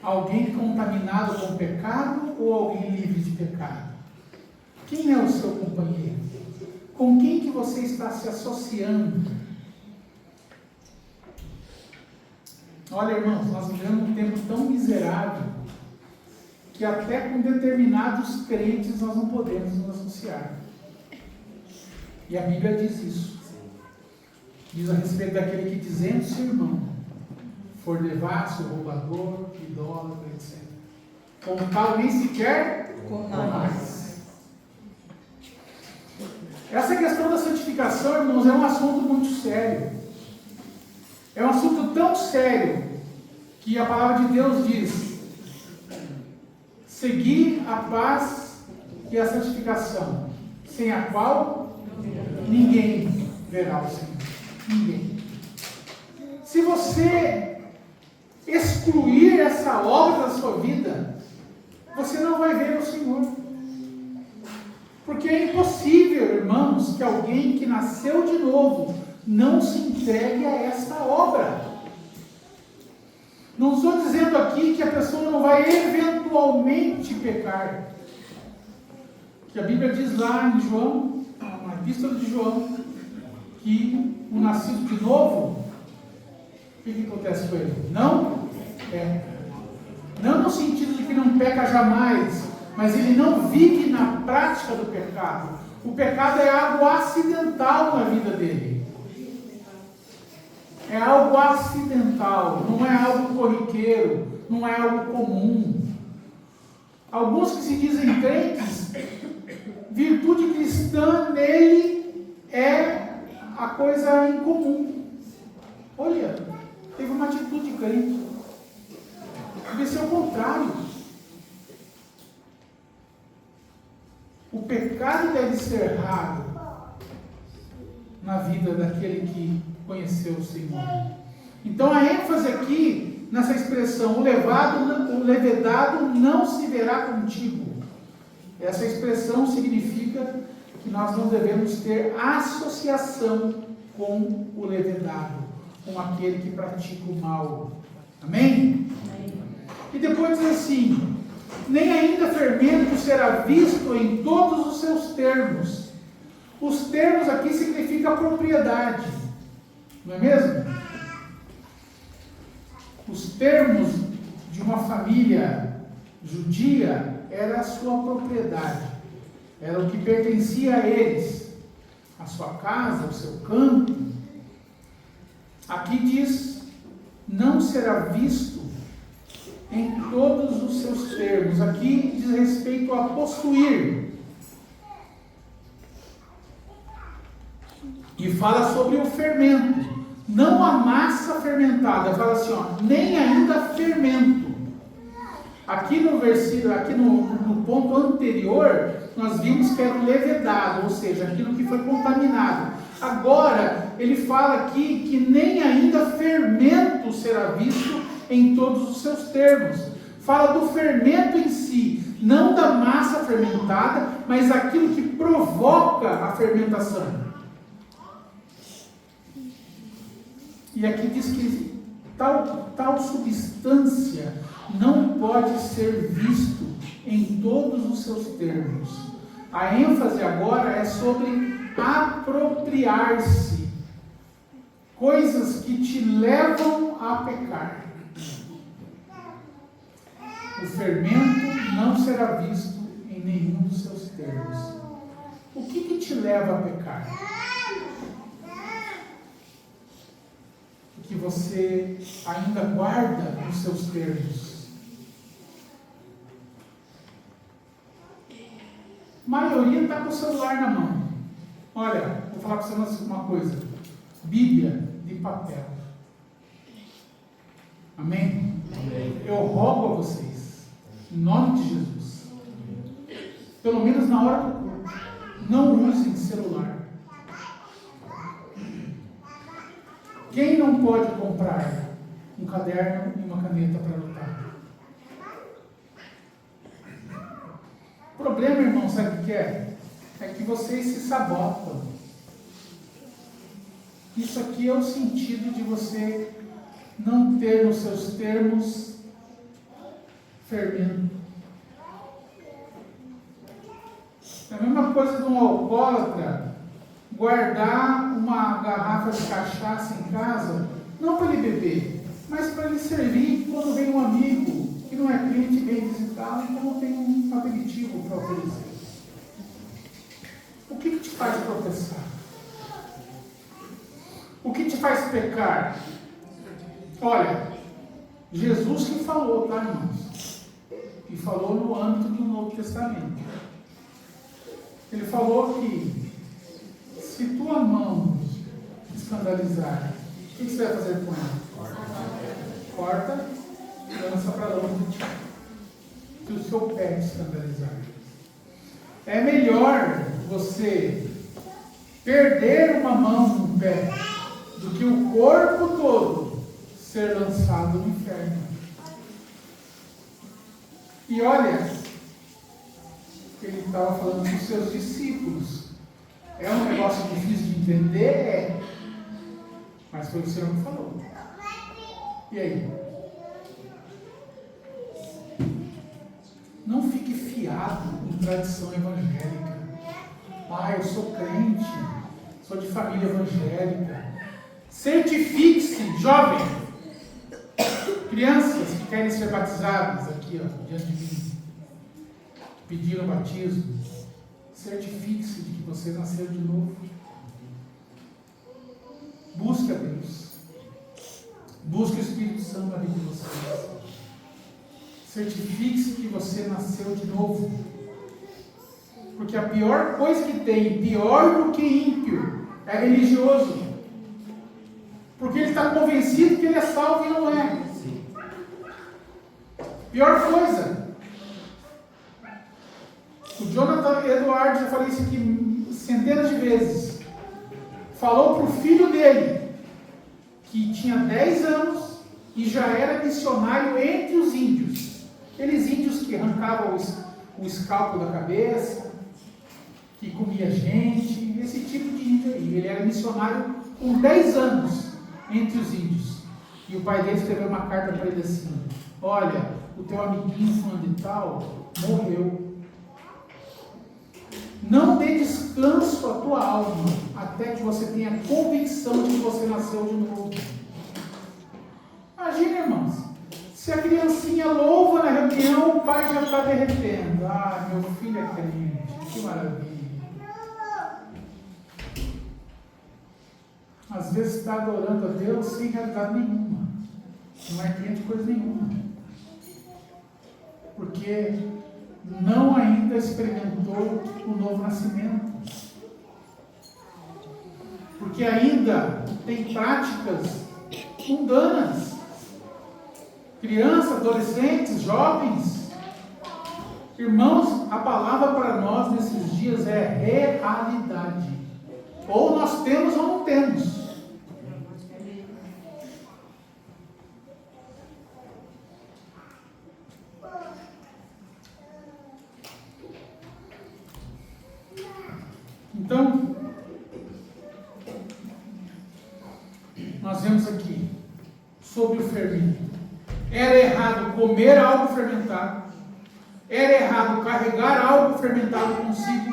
Alguém contaminado com pecado ou alguém livre de pecado? Quem é o seu companheiro? Com quem que você está se associando? Olha, irmãos, nós vivemos um tempo tão miserável que até com determinados crentes nós não podemos nos associar. E a Bíblia diz isso. Diz a respeito daquele que, dizendo seu irmão, for devasso, roubador, idólatra, etc. Como tal, nem sequer mais. Essa questão da santificação, irmãos, é um assunto muito sério. É um assunto tão sério que a palavra de Deus diz: seguir a paz e a santificação, sem a qual ninguém verá o Senhor. Ninguém. Se você excluir essa obra da sua vida, você não vai ver o Senhor. Porque é impossível, irmãos, que alguém que nasceu de novo não se entregue a esta obra. Não estou dizendo aqui que a pessoa não vai eventualmente pecar. Que a Bíblia diz lá em João, na epístola de João, que o nascido de novo, o que acontece com ele? Não peca. Não no sentido de que não peca jamais, mas ele não vive na prática do pecado. O pecado é algo acidental na vida dele. É algo acidental, não é algo corriqueiro, não é algo comum. Alguns que se dizem crentes, virtude cristã nele é a coisa incomum. Olha, teve uma atitude crente. Deve ser o contrário. O pecado deve ser raro na vida daquele que conheceu o Senhor. Então a ênfase aqui nessa expressão, o levedado não se verá contigo. Essa expressão significa que nós não devemos ter associação com o levedado, com aquele que pratica o mal. Amém? Amém. E depois diz assim: nem ainda fermento será visto em todos os seus termos. Os termos aqui significam propriedade, não é mesmo? Os termos de uma família judia era a sua propriedade, era o que pertencia a eles, a sua casa, o seu campo. Aqui diz: não será visto em todos os seus termos. Aqui diz respeito a possuir. E fala sobre o fermento. Não a massa fermentada. Fala assim, ó, nem ainda fermento. Aqui no versículo, aqui no ponto anterior, nós vimos que era o levedado, ou seja, aquilo que foi contaminado. Agora, ele fala aqui que nem ainda fermento será visto em todos os seus termos. Fala do fermento em si, não da massa fermentada, mas aquilo que provoca a fermentação. E aqui diz que tal substância não pode ser visto em todos os seus termos. A ênfase agora é sobre apropriar-se, coisas que te levam a pecar. O fermento não será visto em nenhum dos seus termos. O que te leva a pecar? O que você ainda guarda nos seus termos? A maioria está com o celular na mão. Olha, vou falar para você uma coisa. Bíblia de papel. Amém? Amém? Eu rogo a vocês, em nome de Jesus, pelo menos na hora do culto, não usem celular. Quem não pode comprar um caderno e uma caneta para anotar? O problema, irmão, sabe o que é? É que vocês se sabotam. Isso aqui é o sentido de você não ter nos seus termos fermento. É a mesma coisa de um alcoólatra guardar uma garrafa de cachaça em casa, não para ele beber, mas para ele servir quando vem um amigo que não é crente e vem visitá-lo, então não tem um aperitivo para oferecer. O que te faz tropeçar? O que te faz pecar? Olha, Jesus que falou, tá, irmãos? E falou no âmbito do Novo Testamento. Ele falou que se tua mão escandalizar, o que você vai fazer com ela? Corta e lança para longe de ti. Se o seu pé te escandalizar. É melhor você perder uma mão no pé do que o corpo todo ser lançado no inferno. E olha, ele estava falando dos seus discípulos. É um negócio difícil de entender? É. Mas foi o Senhor que falou. E aí? Não fique fiado em tradição evangélica. Ah, eu sou crente, sou de família evangélica. Certifique-se, jovem. Crianças que querem ser batizadas aqui, ó, diante de mim, pediram batismo. Certifique-se de que você nasceu de novo. Busque a Deus. Busque o Espírito Santo na vida de vocês. Certifique-se que você nasceu de novo. Porque a pior coisa que tem, pior do que ímpio, é religioso. Porque ele está convencido que ele é salvo e não é. Pior coisa. O Jonathan Eduardo, já falei isso aqui centenas de vezes, falou para o filho dele, que tinha 10 anos e já era missionário entre os índios. Aqueles índios que arrancavam o escalpo da cabeça, que comia gente, esse tipo de índio aí. Ele era missionário com 10 anos entre os índios. E o pai dele escreveu uma carta para ele assim: olha, o teu amiguinho fulano de tal morreu. Não dê descanso à tua alma até que você tenha convicção de que você nasceu de novo. Imagina, irmãos, se a criancinha louva na reunião, o pai já está derretendo. Ah, meu filho é crente, que maravilha. Às vezes está adorando a Deus sem realidade nenhuma. Não é crente coisa nenhuma. Porque não ainda experimentou o novo nascimento. Porque ainda tem práticas mundanas. Crianças, adolescentes, jovens, Irmãos, a palavra para nós nesses dias é realidade. Ou nós temos ou não temos. Então, nós vemos aqui sobre o fermento. Era errado comer algo fermentado. Era errado carregar algo fermentado consigo.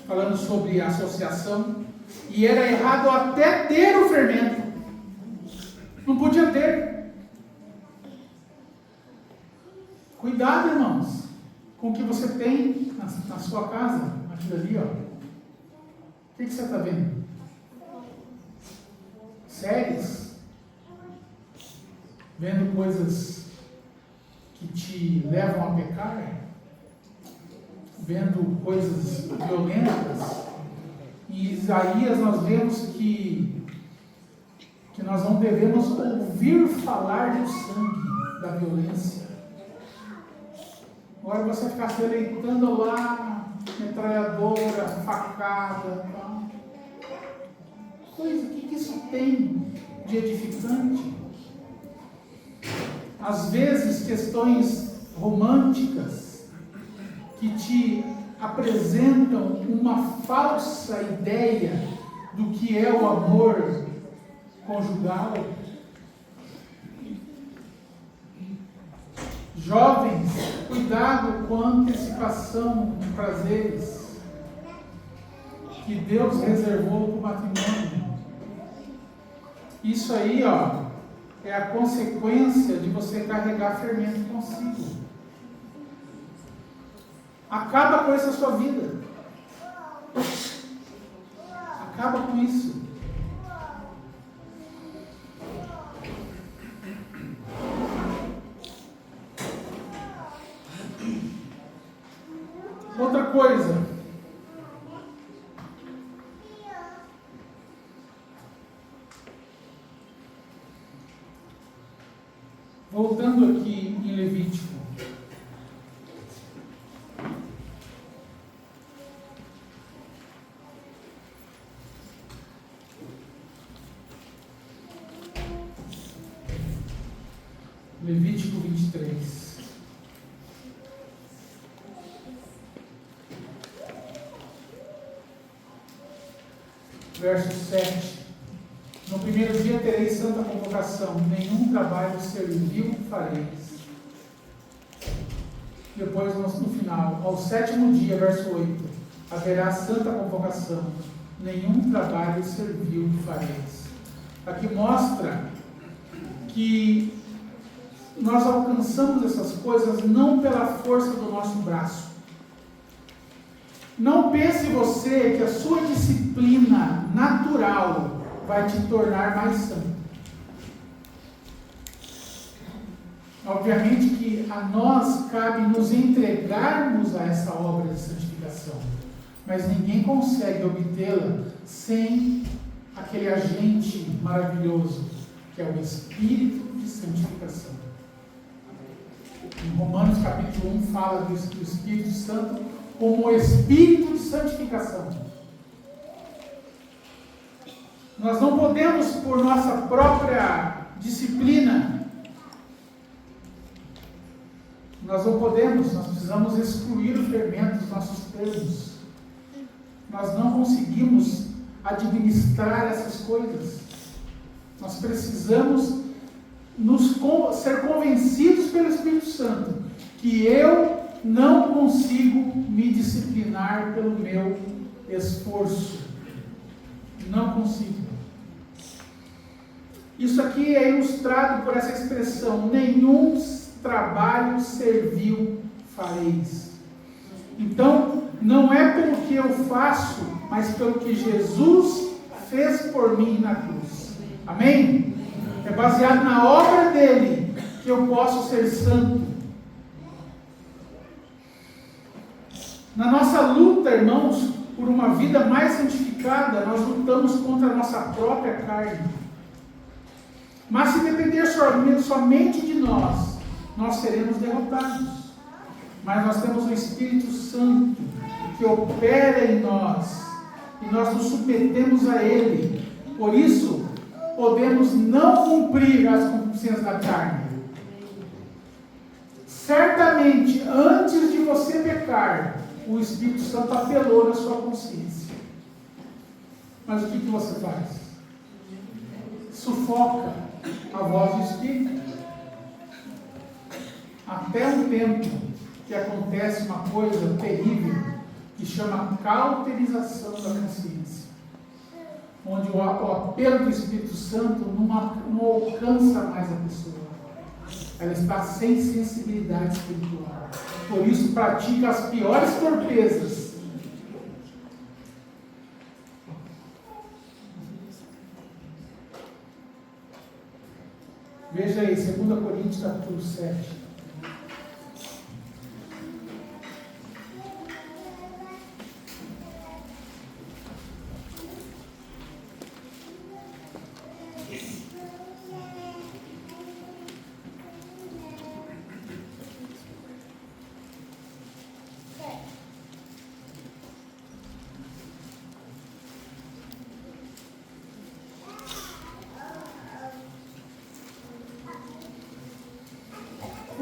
Falando sobre a associação. E era errado até ter o fermento. Não podia ter. Cuidado, irmãos, com o que você tem na sua casa. Aquilo ali, ó. O que você está vendo? Séries? Vendo coisas que te levam a pecar? Vendo coisas violentas? Em Isaías nós vemos que nós não devemos ouvir falar do sangue, da violência. Agora você ficar se deleitando lá, metralhadora, facada, tal. Coisa, o que isso tem de edificante? Às vezes, questões românticas que te apresentam uma falsa ideia do que é o amor conjugal. Jovens, cuidado com a antecipação de prazeres que Deus reservou para o matrimônio. Isso aí, ó, é a consequência de você carregar fermento consigo. Acaba com essa sua vida. Acaba com isso. Outra coisa. Voltando aqui em Levítico. Levítico 23. Verso 7. No primeiro dia tereis santa convocação, nenhum trabalho servil fareis. Depois, no final, ao sétimo dia, verso 8, haverá santa convocação, nenhum trabalho servil fareis. Aqui mostra que nós alcançamos essas coisas não pela força do nosso braço. Não pense você que a sua disciplina natural vai te tornar mais santo. Obviamente que a nós cabe nos entregarmos a essa obra de santificação, mas ninguém consegue obtê-la sem aquele agente maravilhoso que é o Espírito de santificação. Em Romanos capítulo 1 fala do Espírito Santo como o Espírito de santificação. Nós não podemos, por nossa própria disciplina, nós precisamos excluir o fermento dos nossos termos. Nós não conseguimos administrar essas coisas. Nós precisamos ser convencidos pelo Espírito Santo que eu não consigo me disciplinar pelo meu esforço. Não consigo. Isso aqui é ilustrado por essa expressão: nenhum trabalho servil fareis. Então, não é pelo que eu faço, mas pelo que Jesus fez por mim na cruz. Amém? É baseado na obra dele que eu posso ser santo. Na nossa luta, irmãos, por uma vida mais santificada, nós lutamos contra a nossa própria carne. Mas se depender somente de nós seremos derrotados. mas nós temos o Espírito Santo que opera em nós e nós nos submetemos a Ele. Por isso, podemos não cumprir as concupiscências da carne. Certamente, antes de você pecar, o Espírito Santo apelou na sua consciência. Mas o que você faz? Sufoca a voz do Espírito. Até um tempo que acontece uma coisa terrível que chama cauterização da consciência, onde o apelo do Espírito Santo não alcança mais a pessoa. Ela está sem sensibilidade espiritual. Por isso pratica as piores torpezas. Veja aí, 2 Coríntios capítulo 7.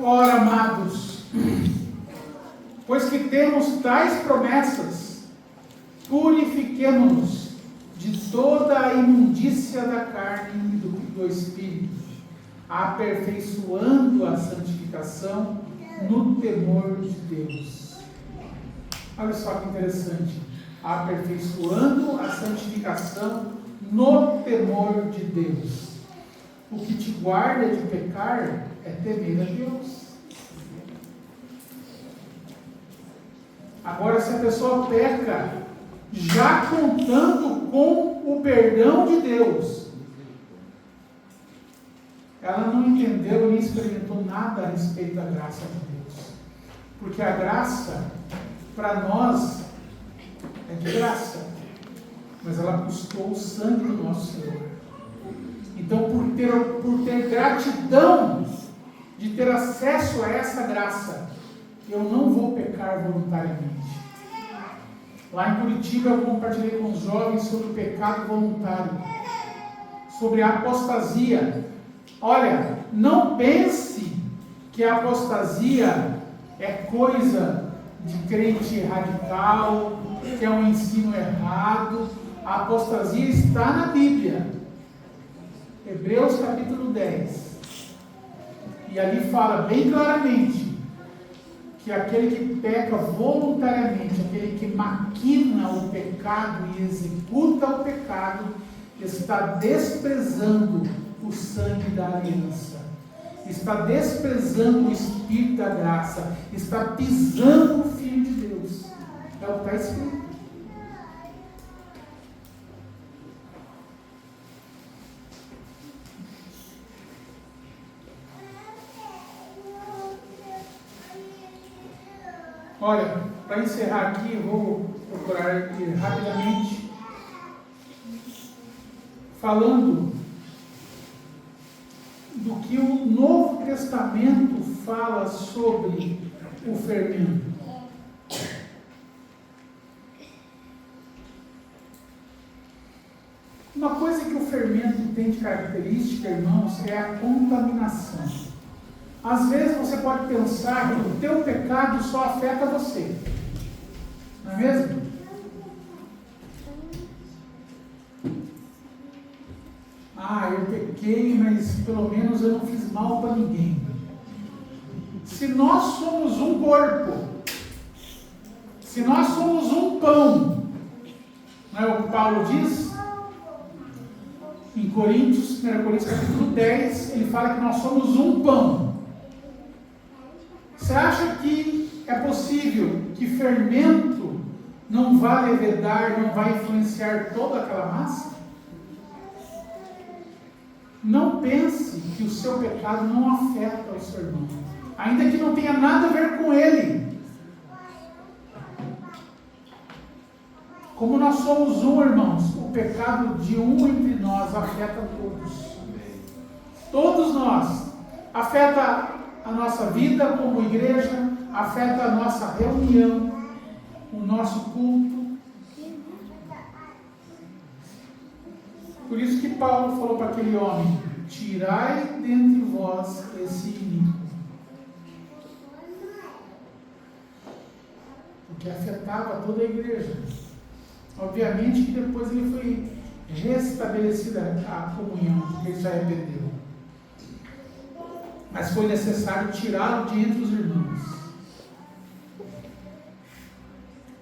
Ora, amados, pois que temos tais promessas, purifiquemo-nos de toda a imundícia da carne e do Espírito, aperfeiçoando a santificação no temor de Deus. Olha só que interessante. Aperfeiçoando a santificação no temor de Deus. O que te guarda de pecar é temer a Deus. Agora, se a pessoa peca, já contando com o perdão de Deus, ela não entendeu nem experimentou nada a respeito da graça de Deus. Porque a graça, para nós, é de graça, mas ela custou o sangue do nosso Senhor. Então, por ter gratidão de ter acesso a essa graça, eu não vou pecar voluntariamente. Lá em Curitiba eu compartilhei com os jovens sobre o pecado voluntário, sobre a apostasia. Olha, não pense que a apostasia é coisa de crente radical, que é um ensino errado. A apostasia está na Bíblia. Hebreus capítulo 10. E ali fala bem claramente que aquele que peca voluntariamente, aquele que maquina o pecado e executa o pecado, está desprezando o sangue da aliança, está desprezando o Espírito da graça, está pisando o Filho de Deus. É o que está escrito. Olha, para encerrar aqui, eu vou procurar ir rapidamente falando do que o Novo Testamento fala sobre o fermento. Uma coisa que o fermento tem de característica, irmãos, é a contaminação. Às vezes você pode pensar que o teu pecado só afeta você, não é mesmo? Eu pequei, mas pelo menos eu não fiz mal para ninguém. Se nós somos um corpo, se nós somos um pão, não é o que Paulo diz? Em Coríntios, 1 Coríntios capítulo 10, ele fala que nós somos um pão. Você acha que é possível que fermento não vá levedar, não vai influenciar toda aquela massa? Não pense que o seu pecado não afeta o seu irmão, ainda que não tenha nada a ver com ele. Como nós somos um, irmãos, o pecado de um entre nós afeta todos. Todos nós. Afeta a nossa vida como igreja, afeta a nossa reunião, o nosso culto. Por isso que Paulo falou para aquele homem: tirai dentre vós esse inimigo. Porque afetava toda a igreja. Obviamente que depois ele foi restabelecida a comunhão, porque ele se arrependeu. Mas foi necessário tirá-lo de entre os irmãos.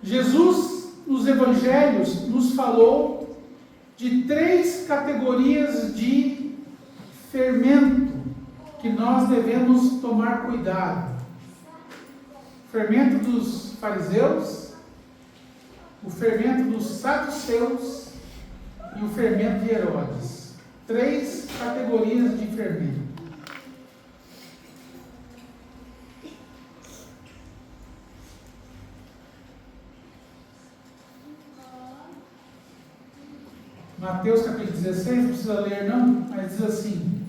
Jesus, nos evangelhos, nos falou de 3 categorias de fermento que nós devemos tomar cuidado. O fermento dos fariseus, o fermento dos saduceus e o fermento de Herodes. 3 categorias de fermento. Mateus capítulo 16, não precisa ler não, mas diz assim,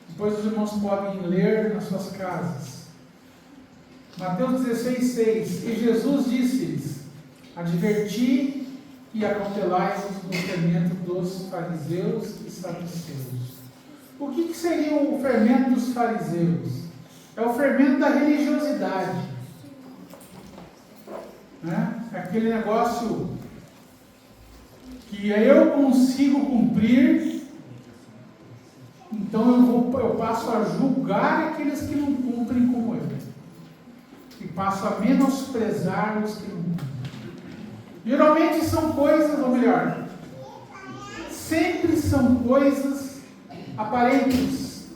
depois os irmãos podem ler nas suas casas. Mateus 16, 6, e Jesus disse-lhes: adverti e acautelai-vos no fermento dos fariseus e saduceus. O que seria o fermento dos fariseus? É o fermento da religiosidade, né? É aquele negócio que eu consigo cumprir, então eu passo a julgar aqueles que não cumprem como eu, e passo a menosprezar os que não cumprem. Geralmente são coisas, ou melhor, sempre são coisas aparentes,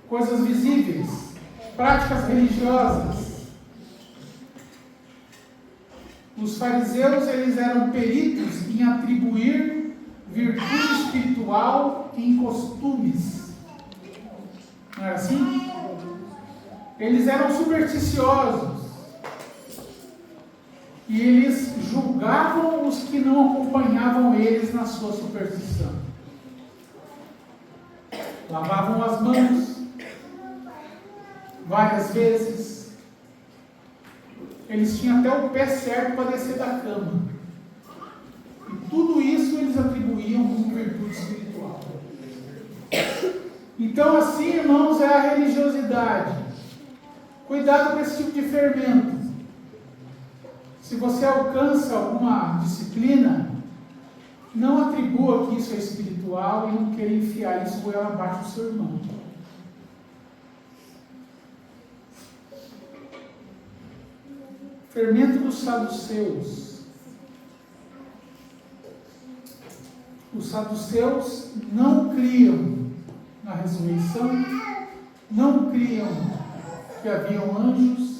coisas visíveis, práticas religiosas. Os fariseus, eles eram peritos em atribuir virtude espiritual em costumes. Não era assim? Eles eram supersticiosos. E eles julgavam os que não acompanhavam eles na sua superstição. Lavavam as mãos várias vezes. Eles tinham até o pé certo para descer da cama. E tudo isso eles atribuíam como virtude espiritual. Então, assim, irmãos, é a religiosidade. Cuidado com esse tipo de fermento. Se você alcança alguma disciplina, não atribua que isso é espiritual e não queira enfiar isso goela abaixo do seu irmão. Fermento dos saduceus. Os saduceus não criam na ressurreição, não criam que haviam anjos.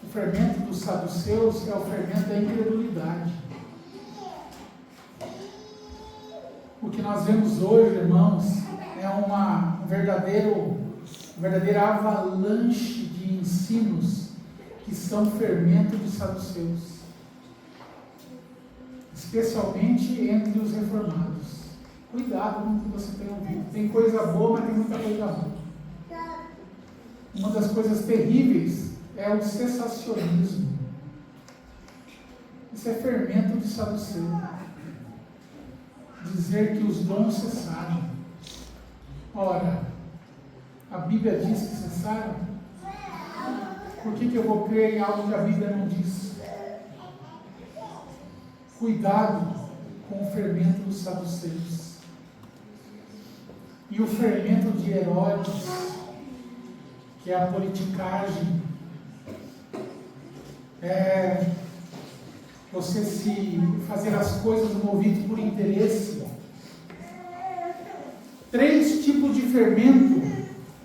O fermento dos saduceus é o fermento da incredulidade. O que nós vemos hoje, irmãos, é uma verdadeira avalanche de ensinos que são fermento de saduceus, especialmente entre os reformados. Cuidado com o que você tem ouvido. Tem coisa boa, mas tem muita coisa ruim. Uma das coisas terríveis é o cessacionismo. Isso é fermento de saduceu. Dizer que os dons cessaram. Ora, a Bíblia diz que cessaram. Por que eu vou crer em algo que a Bíblia não diz? Cuidado com o fermento dos saduceus. E o fermento de Herodes, que é a politicagem. É você se fazer as coisas movido por interesse. 3 tipos de fermento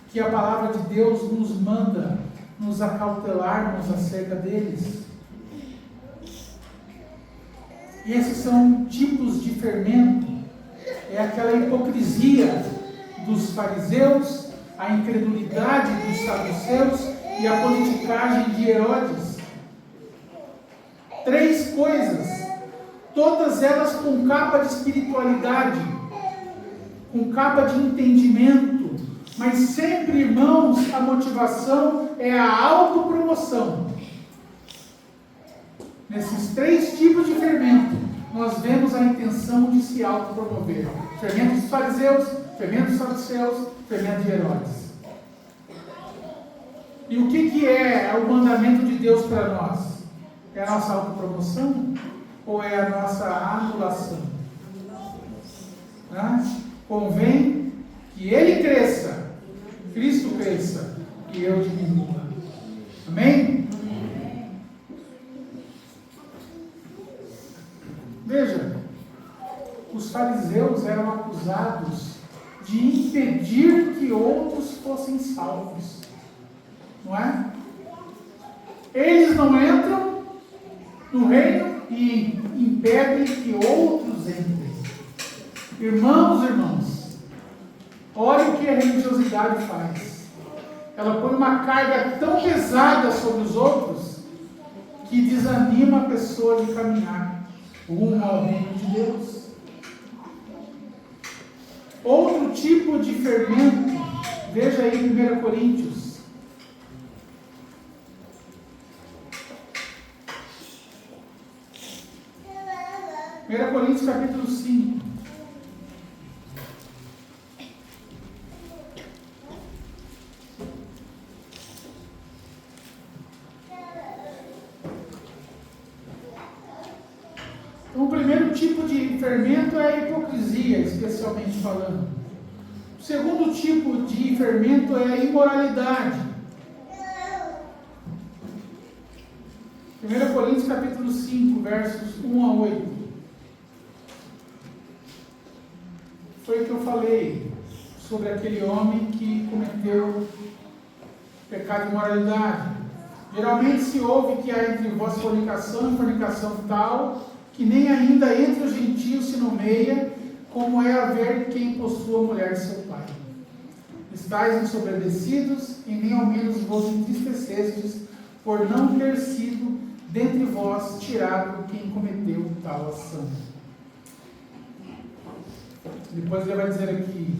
que a palavra de Deus nos manda nos acautelarmos acerca deles. E esses são tipos de fermento. É aquela hipocrisia dos fariseus, a incredulidade dos saduceus e a politicagem de Herodes. 3 coisas, todas elas com capa de espiritualidade, com capa de entendimento, Mas sempre, irmãos, a motivação é a autopromoção. Nesses 3 tipos de fermento, nós vemos a intenção de se autopromover. Fermento dos fariseus, fermento dos saduceus, fermento de Herodes. E o que é o mandamento de Deus para nós? É a nossa autopromoção ou é a nossa anulação? Convém que Ele cresça, Cristo cresça, e eu diminua. Amém? Veja, os fariseus eram acusados de impedir que outros fossem salvos. Não é? Eles não entram no reino e impedem que outros entrem. Irmãos, olha o que a religiosidade faz. Ela põe uma carga tão pesada sobre os outros que desanima a pessoa de caminhar rumo ao reino de Deus. Outro tipo de fermento, veja aí em 1 Coríntios. 1 Coríntios capítulo 5. Então, o primeiro tipo de fermento é a hipocrisia, especialmente falando. O segundo tipo de fermento é a imoralidade. 1 Coríntios capítulo 5, versos 1 a 8. Foi o que eu falei sobre aquele homem que cometeu pecado de imoralidade. Geralmente se ouve que há entre vós fornicação e fornicação tal, que nem ainda entre os gentios se nomeia, como é haver quem possua a mulher de seu pai. Estais ensoberbecidos, e nem ao menos vos entristecestes, por não ter sido dentre vós tirado quem cometeu tal ação. Depois ele vai dizer aqui: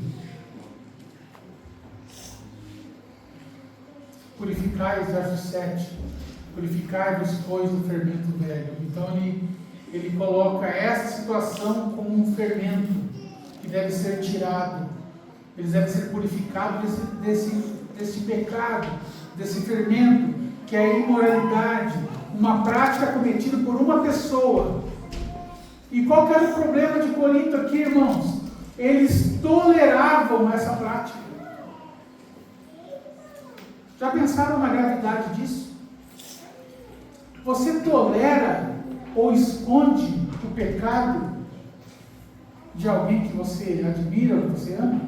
purificai, verso 7, purificai-vos, pois, do fermento velho. Então ele coloca essa situação como um fermento que deve ser tirado, eles devem ser purificados desse pecado, desse fermento, que é a imoralidade, uma prática cometida por uma pessoa. E qual que era o problema de Corinto aqui, irmãos? Eles toleravam essa prática. Já pensaram na gravidade disso? Você tolera ou esconde o pecado de alguém que você admira ou que você ama?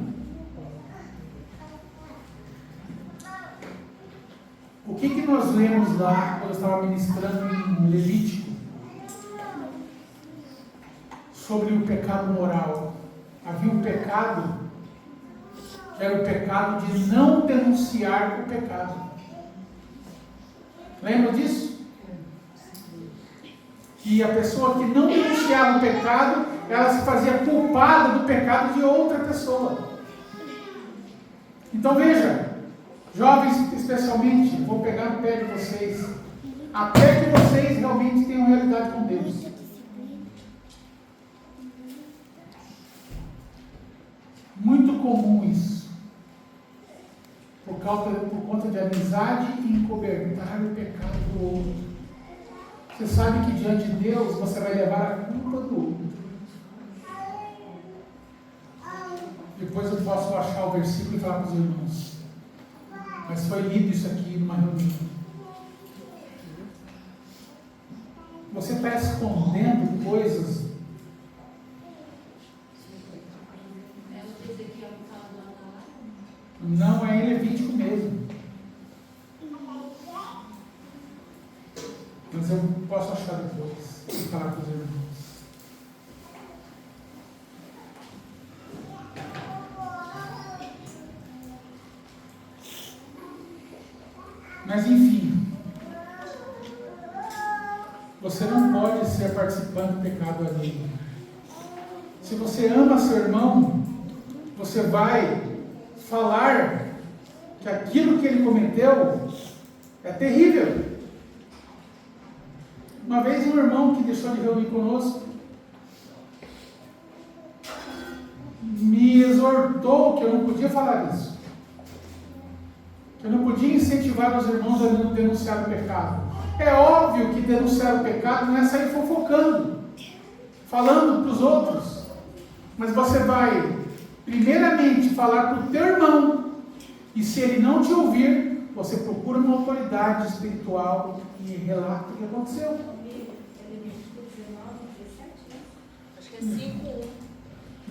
O que nós lemos lá quando eu estava ministrando em Levítico sobre o pecado moral? Havia um pecado, que era o pecado de não denunciar o pecado. Lembra disso? Que a pessoa que não denunciava o pecado, ela se fazia culpada do pecado de outra pessoa. Então veja, jovens especialmente, vou pegar no pé de vocês, até que vocês realmente tenham realidade com Deus. Muito comum isso, por conta de amizade e encobertar o pecado do outro. Você sabe que diante de Deus você vai levar a culpa do outro. Depois eu posso achar o versículo e falar para os irmãos, mas foi lido isso aqui numa reunião. Você está escondendo coisas. Não, é em Levítico mesmo. Mas eu posso achar depois e falar com os irmãos. Mas enfim, você não pode ser participante do pecado alheio. Se você ama seu irmão, você vai falar que aquilo que ele cometeu é terrível. Uma vez um irmão que deixou de reunir conosco me exortou que eu não podia falar isso. Que eu não podia incentivar os irmãos a não denunciar o pecado. É óbvio que denunciar o pecado não é sair fofocando, falando para os outros. Mas você vai, primeiramente, falar para o teu irmão. E se ele não te ouvir, você procura uma autoridade espiritual e relata o que aconteceu. Levítico 19, 17, né? Acho que é 5:1.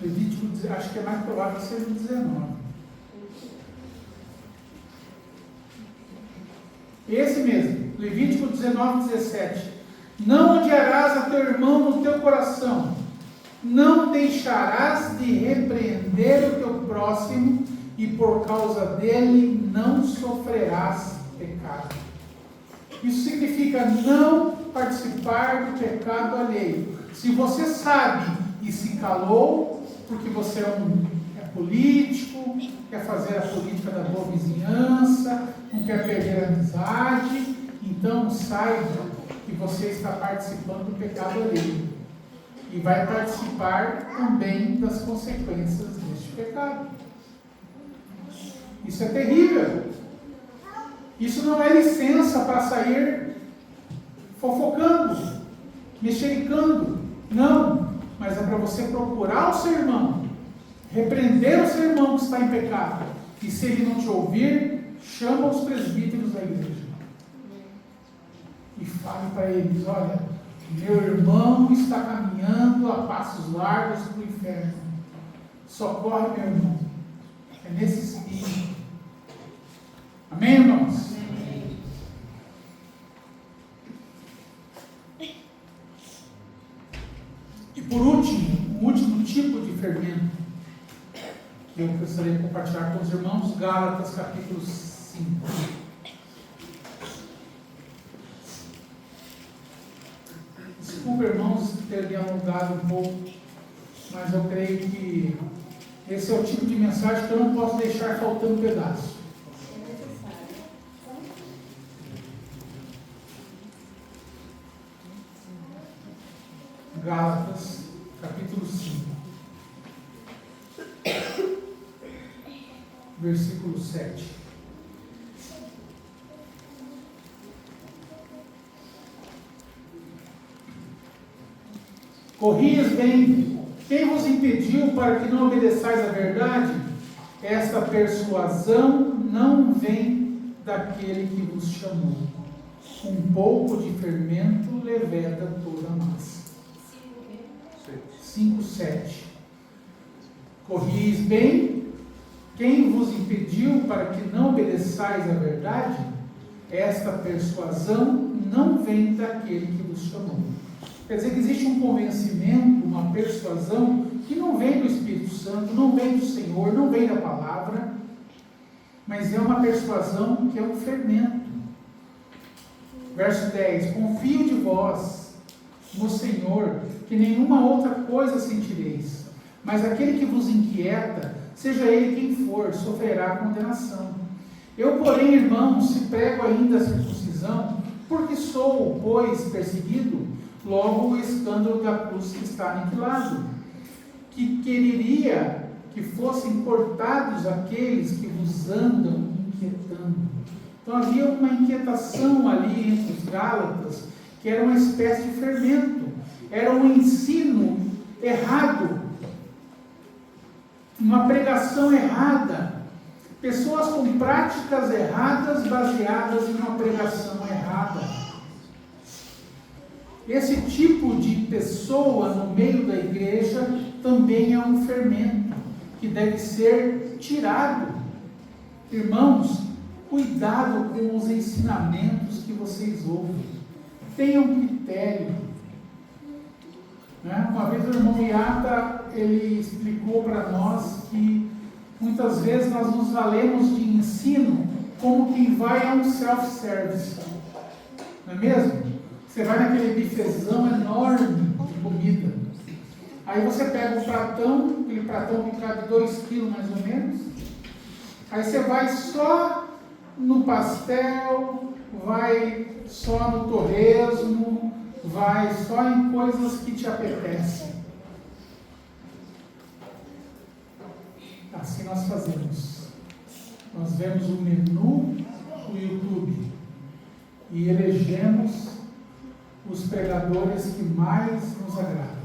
Levítico, acho que é mais provável que seja o 19. Esse mesmo, Levítico 19, 17. Não odiarás a teu irmão no teu coração, não deixarás de repreender o teu próximo, e por causa dele não sofrerás pecado. Isso significa não participar do pecado alheio. Se você sabe e se calou, porque você é político, quer fazer a política da boa vizinhança, não quer perder a amizade, então saiba que você está participando do pecado alheio. E vai participar também das consequências deste pecado. Isso é terrível. Isso não é licença para sair fofocando, mexericando. Não. Mas é para você procurar o seu irmão, repreender o seu irmão que está em pecado. E se ele não te ouvir, chama os presbíteros da igreja. E fale para eles: olha, meu irmão está caminhando a passos largos para o inferno. Socorre meu irmão. É nesse espírito. Amém, irmãos? Amém. E por último, o último tipo de fermento que eu gostaria de compartilhar com os irmãos, Gálatas capítulo 5. Desculpa, irmãos, ter me alongado um pouco, mas eu creio que esse é o tipo de mensagem que eu não posso deixar faltando pedaço. Gálatas, capítulo 5, versículo 7. Corrias bem, quem vos impediu para que não obedeçais à verdade? Esta persuasão não vem daquele que vos chamou. Um pouco de fermento leveda toda a massa. 5:7. Corris bem, quem vos impediu para que não obedeçais à verdade? Esta persuasão não vem daquele que vos chamou. Quer dizer que existe um convencimento, uma persuasão que não vem do Espírito Santo, não vem do Senhor, não vem da palavra, mas é uma persuasão que é um fermento. Verso 10: confio de vós no Senhor, que nenhuma outra coisa sentireis, mas aquele que vos inquieta, seja ele quem for, sofrerá condenação. Eu, porém, irmãos, se prego ainda a circuncisão, porque sou, pois, perseguido, logo o escândalo da cruz que está aniquilado, que quereria que fossem cortados aqueles que vos andam inquietando. Então havia uma inquietação ali entre os Gálatas, que era uma espécie de fermento, era um ensino errado, uma pregação errada, pessoas com práticas erradas baseadas em uma pregação errada. Esse tipo de pessoa no meio da igreja também é um fermento que deve ser tirado. Irmãos, cuidado com os ensinamentos que vocês ouvem. Tenham critério. Uma vez o irmão Iata, ele explicou para nós que muitas vezes nós nos valemos de ensino como quem vai a um self-service. Não é mesmo? Você vai naquele bifezão enorme de comida. Aí você pega o pratão, aquele pratão que cabe 2 quilos mais ou menos. Aí você vai só no pastel, vai só no torresmo, vai só em coisas que te apetecem. Assim nós fazemos. Nós vemos o menu do YouTube e elegemos os pregadores que mais nos agradam.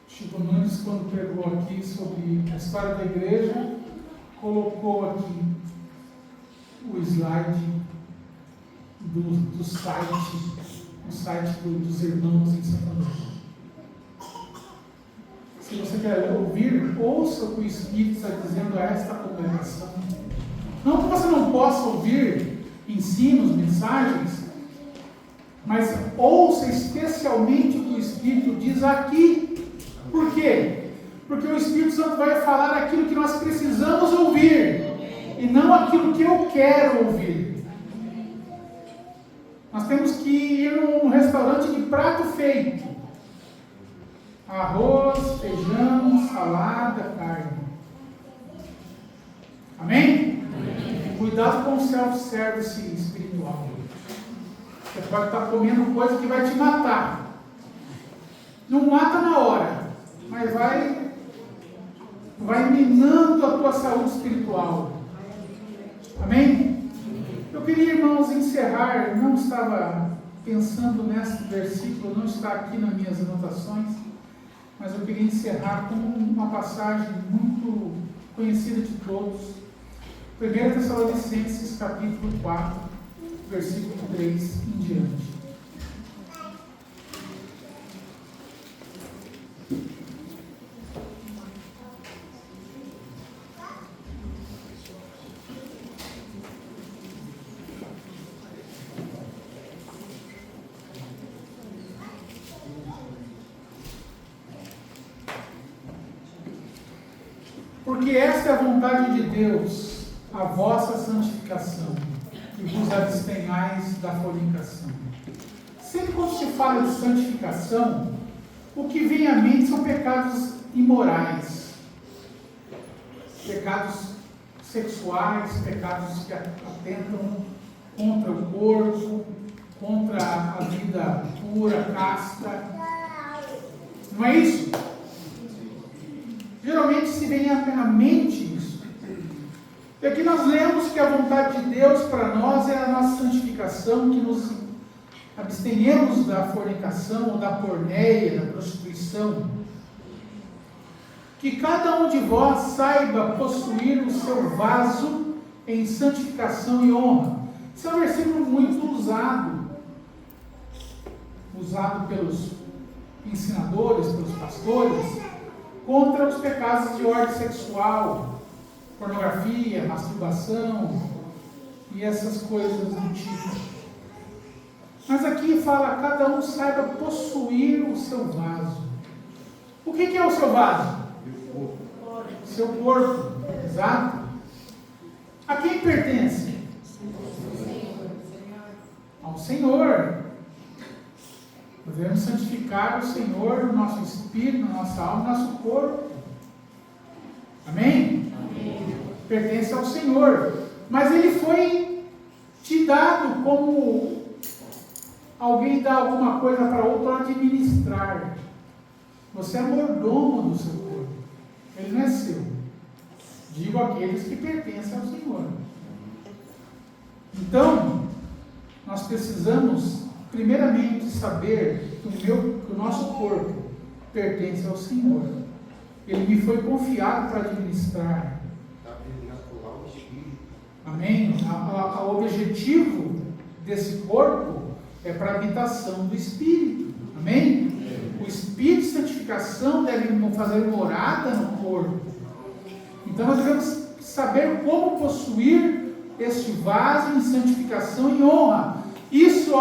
Chico Nunes, quando pregou aqui sobre a história da igreja, colocou aqui o slide do site dos irmãos em Santo André. Se você quer ouvir, ouça o que o Espírito está dizendo a esta congregação. Não que você não possa ouvir ensinos, mensagens, mas ouça especialmente o que o Espírito diz aqui. Por quê? Porque o Espírito Santo vai falar aquilo que nós precisamos ouvir e não aquilo que eu quero ouvir. Nós temos que ir num restaurante de prato feito: arroz, feijão, salada, carne. Amém? Amém. Cuidado com o self-service espiritual. Você pode estar comendo coisa que vai te matar. Não mata na hora, mas vai minando a tua saúde espiritual. Amém? Eu queria, irmãos, encerrar. Eu não estava pensando nesse versículo, não está aqui nas minhas anotações, mas eu queria encerrar com uma passagem muito conhecida de todos. 1 Tessalonicenses, capítulo 4, versículo 3 em diante. Porque esta é a vontade de Deus, a vossa santificação, que vos abstenhais da fornicação. Sempre quando se fala de santificação, o que vem à mente são pecados imorais, pecados sexuais, pecados que atentam contra o corpo, contra a vida pura, casta. Não é isso? Geralmente se vem à mente isso. E aqui nós lemos que a vontade de Deus para nós é a nossa santificação, que nos abstenhamos da fornicação, ou da porneia, da prostituição. Que cada um de vós saiba possuir o seu vaso em santificação e honra. Esse é um versículo muito usado pelos ensinadores, pelos pastores, contra os pecados de ordem sexual, pornografia, masturbação e essas coisas do tipo. Mas aqui fala: cada um saiba possuir o seu vaso. O que é o seu vaso? Seu corpo, exato. A quem pertence? Ao Senhor. Nós devemos santificar o Senhor no nosso espírito, na nossa alma, no nosso corpo. Amém? Amém. Pertence ao Senhor. Mas ele foi te dado como alguém dá alguma coisa para outro administrar. Você é mordomo do seu corpo. Ele não é seu. Digo aqueles que pertencem ao Senhor. Então, nós precisamos primeiramente saber que o nosso corpo pertence ao Senhor. Ele me foi confiado para administrar. Amém? O objetivo desse corpo é para a habitação do Espírito. Amém? O Espírito de santificação deve fazer morada no corpo. Então nós devemos saber como possuir este vaso em santificação e honra. Isso,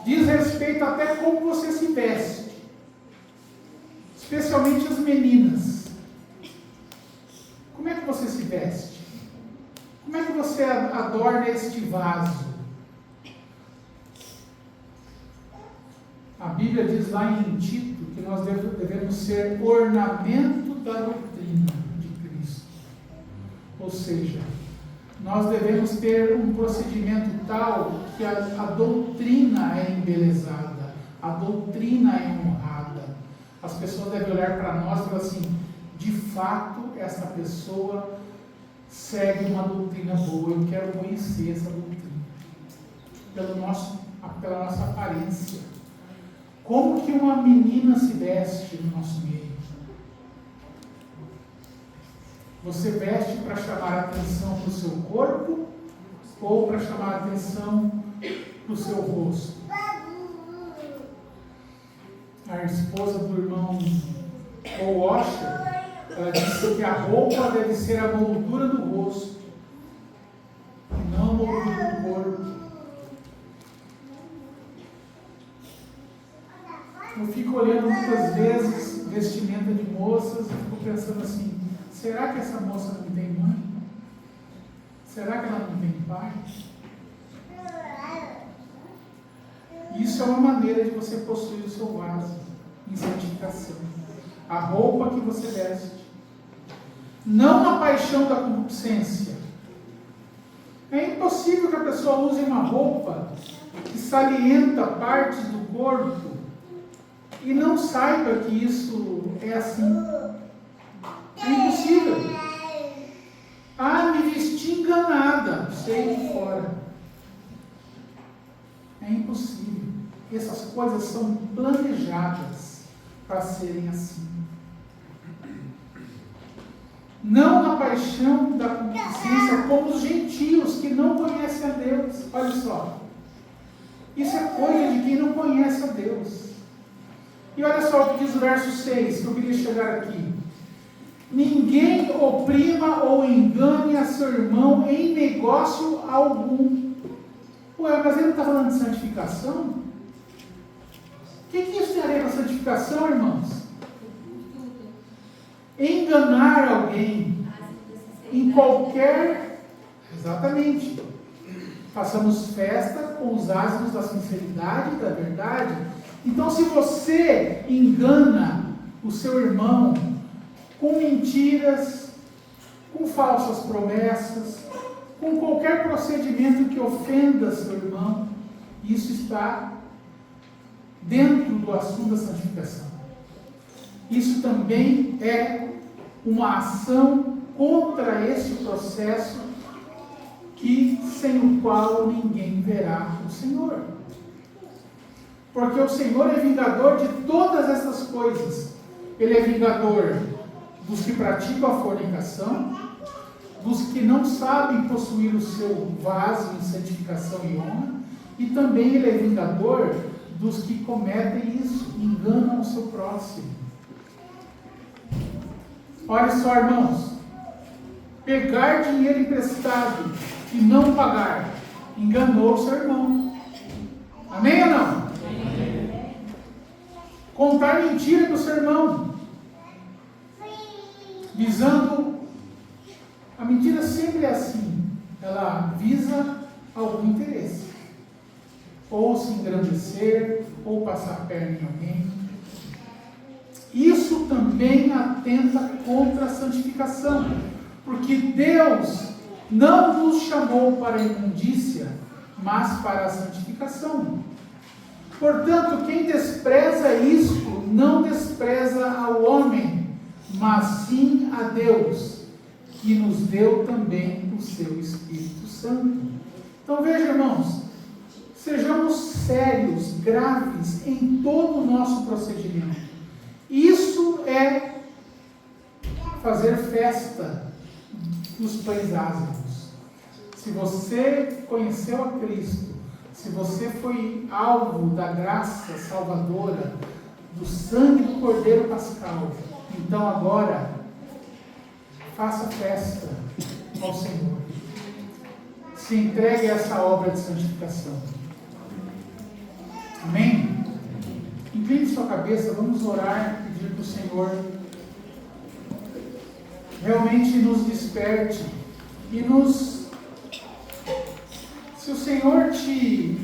diz respeito até como você se veste, especialmente as meninas. Como é que você se veste? Como é que você adorna este vaso? A Bíblia diz lá em Tito que nós devemos ser ornamento da doutrina de Cristo. Ou seja, nós devemos ter um procedimento tal que a doutrina é embelezada, a doutrina é honrada. As pessoas devem olhar para nós e falar assim, de fato, essa pessoa segue uma doutrina boa, eu quero conhecer essa doutrina. Pela nossa aparência. Como que uma menina se veste no nosso meio? Você veste para chamar a atenção para o seu corpo ou para chamar a atenção para o seu rosto? A esposa do irmão Paul Washer, ela disse que a roupa deve ser a moldura do rosto, e não a moldura do corpo. Eu fico olhando muitas vezes vestimenta de moças e fico pensando assim, será que essa moça não tem mãe? Será que ela não tem pai? Isso é uma maneira de você possuir o seu vaso em santificação. A roupa que você veste. Não a paixão da concupiscência. É impossível que a pessoa use uma roupa que salienta partes do corpo e não saiba que isso é assim. É impossível. Ah, me vesti enganada, sei de fora. É impossível. Essas coisas são planejadas para serem assim. Não na paixão da concupiscência como os gentios que não conhecem a Deus. Olha só. Isso é coisa de quem não conhece a Deus. E olha só o que diz o verso 6, que eu queria chegar aqui. Ninguém oprima ou engane a seu irmão em negócio algum. Ué, mas ele não está falando de santificação? O que isso tem a ver com a santificação, irmãos? Enganar alguém em qualquer... Exatamente. Façamos festa com os asmos da sinceridade e da verdade. Então, se você engana o seu irmão com mentiras, com falsas promessas, com qualquer procedimento que ofenda seu irmão, isso está dentro do assunto da santificação. Isso também é uma ação contra esse processo sem o qual ninguém verá o Senhor. Porque o Senhor é vingador de todas essas coisas. Ele é vingador dos que praticam a fornicação, dos que não sabem possuir o seu vaso em santificação e honra, e também ele é vingador dos que cometem isso, enganam o seu próximo. Olha só, irmãos, pegar dinheiro emprestado e não pagar, enganou o seu irmão. Amém ou não? Amém. Contar mentira para o seu irmão, visando... A mentira sempre é assim, ela visa algum interesse, ou se engrandecer, ou passar a perna em alguém. Isso também atenta contra a santificação, porque Deus não nos chamou para a imundícia, mas para a santificação. Portanto, quem despreza isso, não despreza ao homem, mas sim a Deus, que nos deu também o seu Espírito Santo. Então veja, irmãos, sejamos sérios, graves em todo o nosso procedimento. Isso é fazer festa dos pães ázimos. Se você conheceu a Cristo, se você foi alvo da graça salvadora, do sangue do Cordeiro Pascal, então agora faça festa ao Senhor. Se entregue a essa obra de santificação. Amém? Incline sua cabeça, vamos orar e pedir para o Senhor realmente nos desperte e nos... Se o Senhor te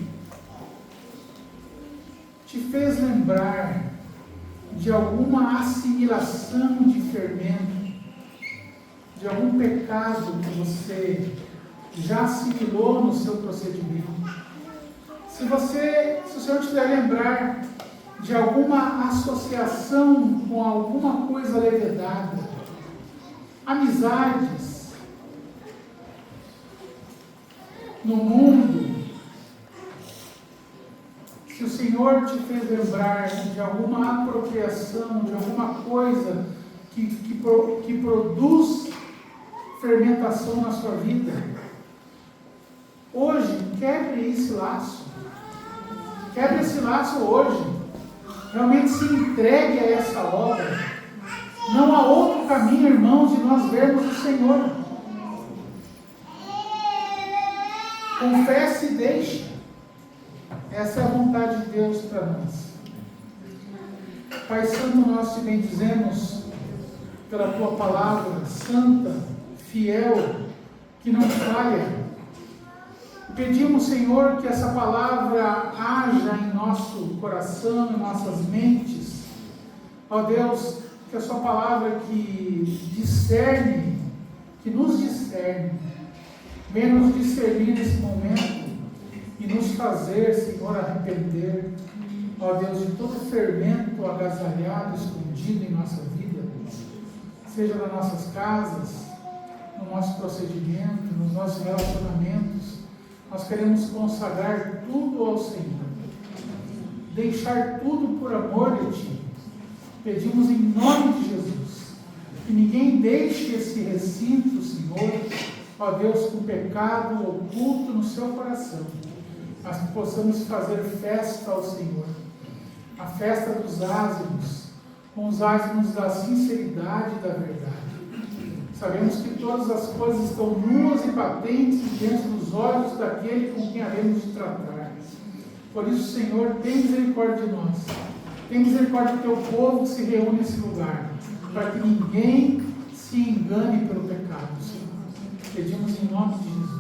fez lembrar de alguma assimilação de fermento, de algum pecado que você já assimilou no seu procedimento. Se o Senhor te der lembrar de alguma associação com alguma coisa levedada, amizades no mundo, se o Senhor te fez lembrar de alguma apropriação, de alguma coisa que produz fermentação na sua vida, hoje, quebre esse laço. Quebre esse laço hoje. Realmente se entregue a essa obra. Não há outro caminho, irmãos, de nós vermos o Senhor. Confesse e deixe. Essa é a vontade de Deus para nós. Pai Santo, nós te bendizemos pela tua palavra santa, fiel, que não falha. Pedimos, Senhor, que essa palavra haja em nosso coração, em nossas mentes. Ó Deus, que a sua palavra que discerne, que nos discerne, venha nos discernir nesse momento e nos fazer, Senhor, arrepender, ó Deus, de todo fermento agasalhado, escondido em nossa vida, seja nas nossas casas, no nosso procedimento, nos nossos relacionamentos. Nós queremos consagrar tudo ao Senhor, deixar tudo por amor de Ti. Pedimos em nome de Jesus, que ninguém deixe esse recinto, Senhor, ó Deus, com pecado oculto no seu coração, mas que possamos fazer festa ao Senhor, a festa dos ázimos, com os ázimos da sinceridade e da verdade. Sabemos que todas as coisas estão nuas e patentes diante dos olhos daquele com quem havemos de tratar. Por isso, Senhor, tem misericórdia de nós. Tem misericórdia do teu povo que se reúne nesse lugar, para que ninguém se engane pelo pecado, Senhor. Pedimos em nome de Jesus.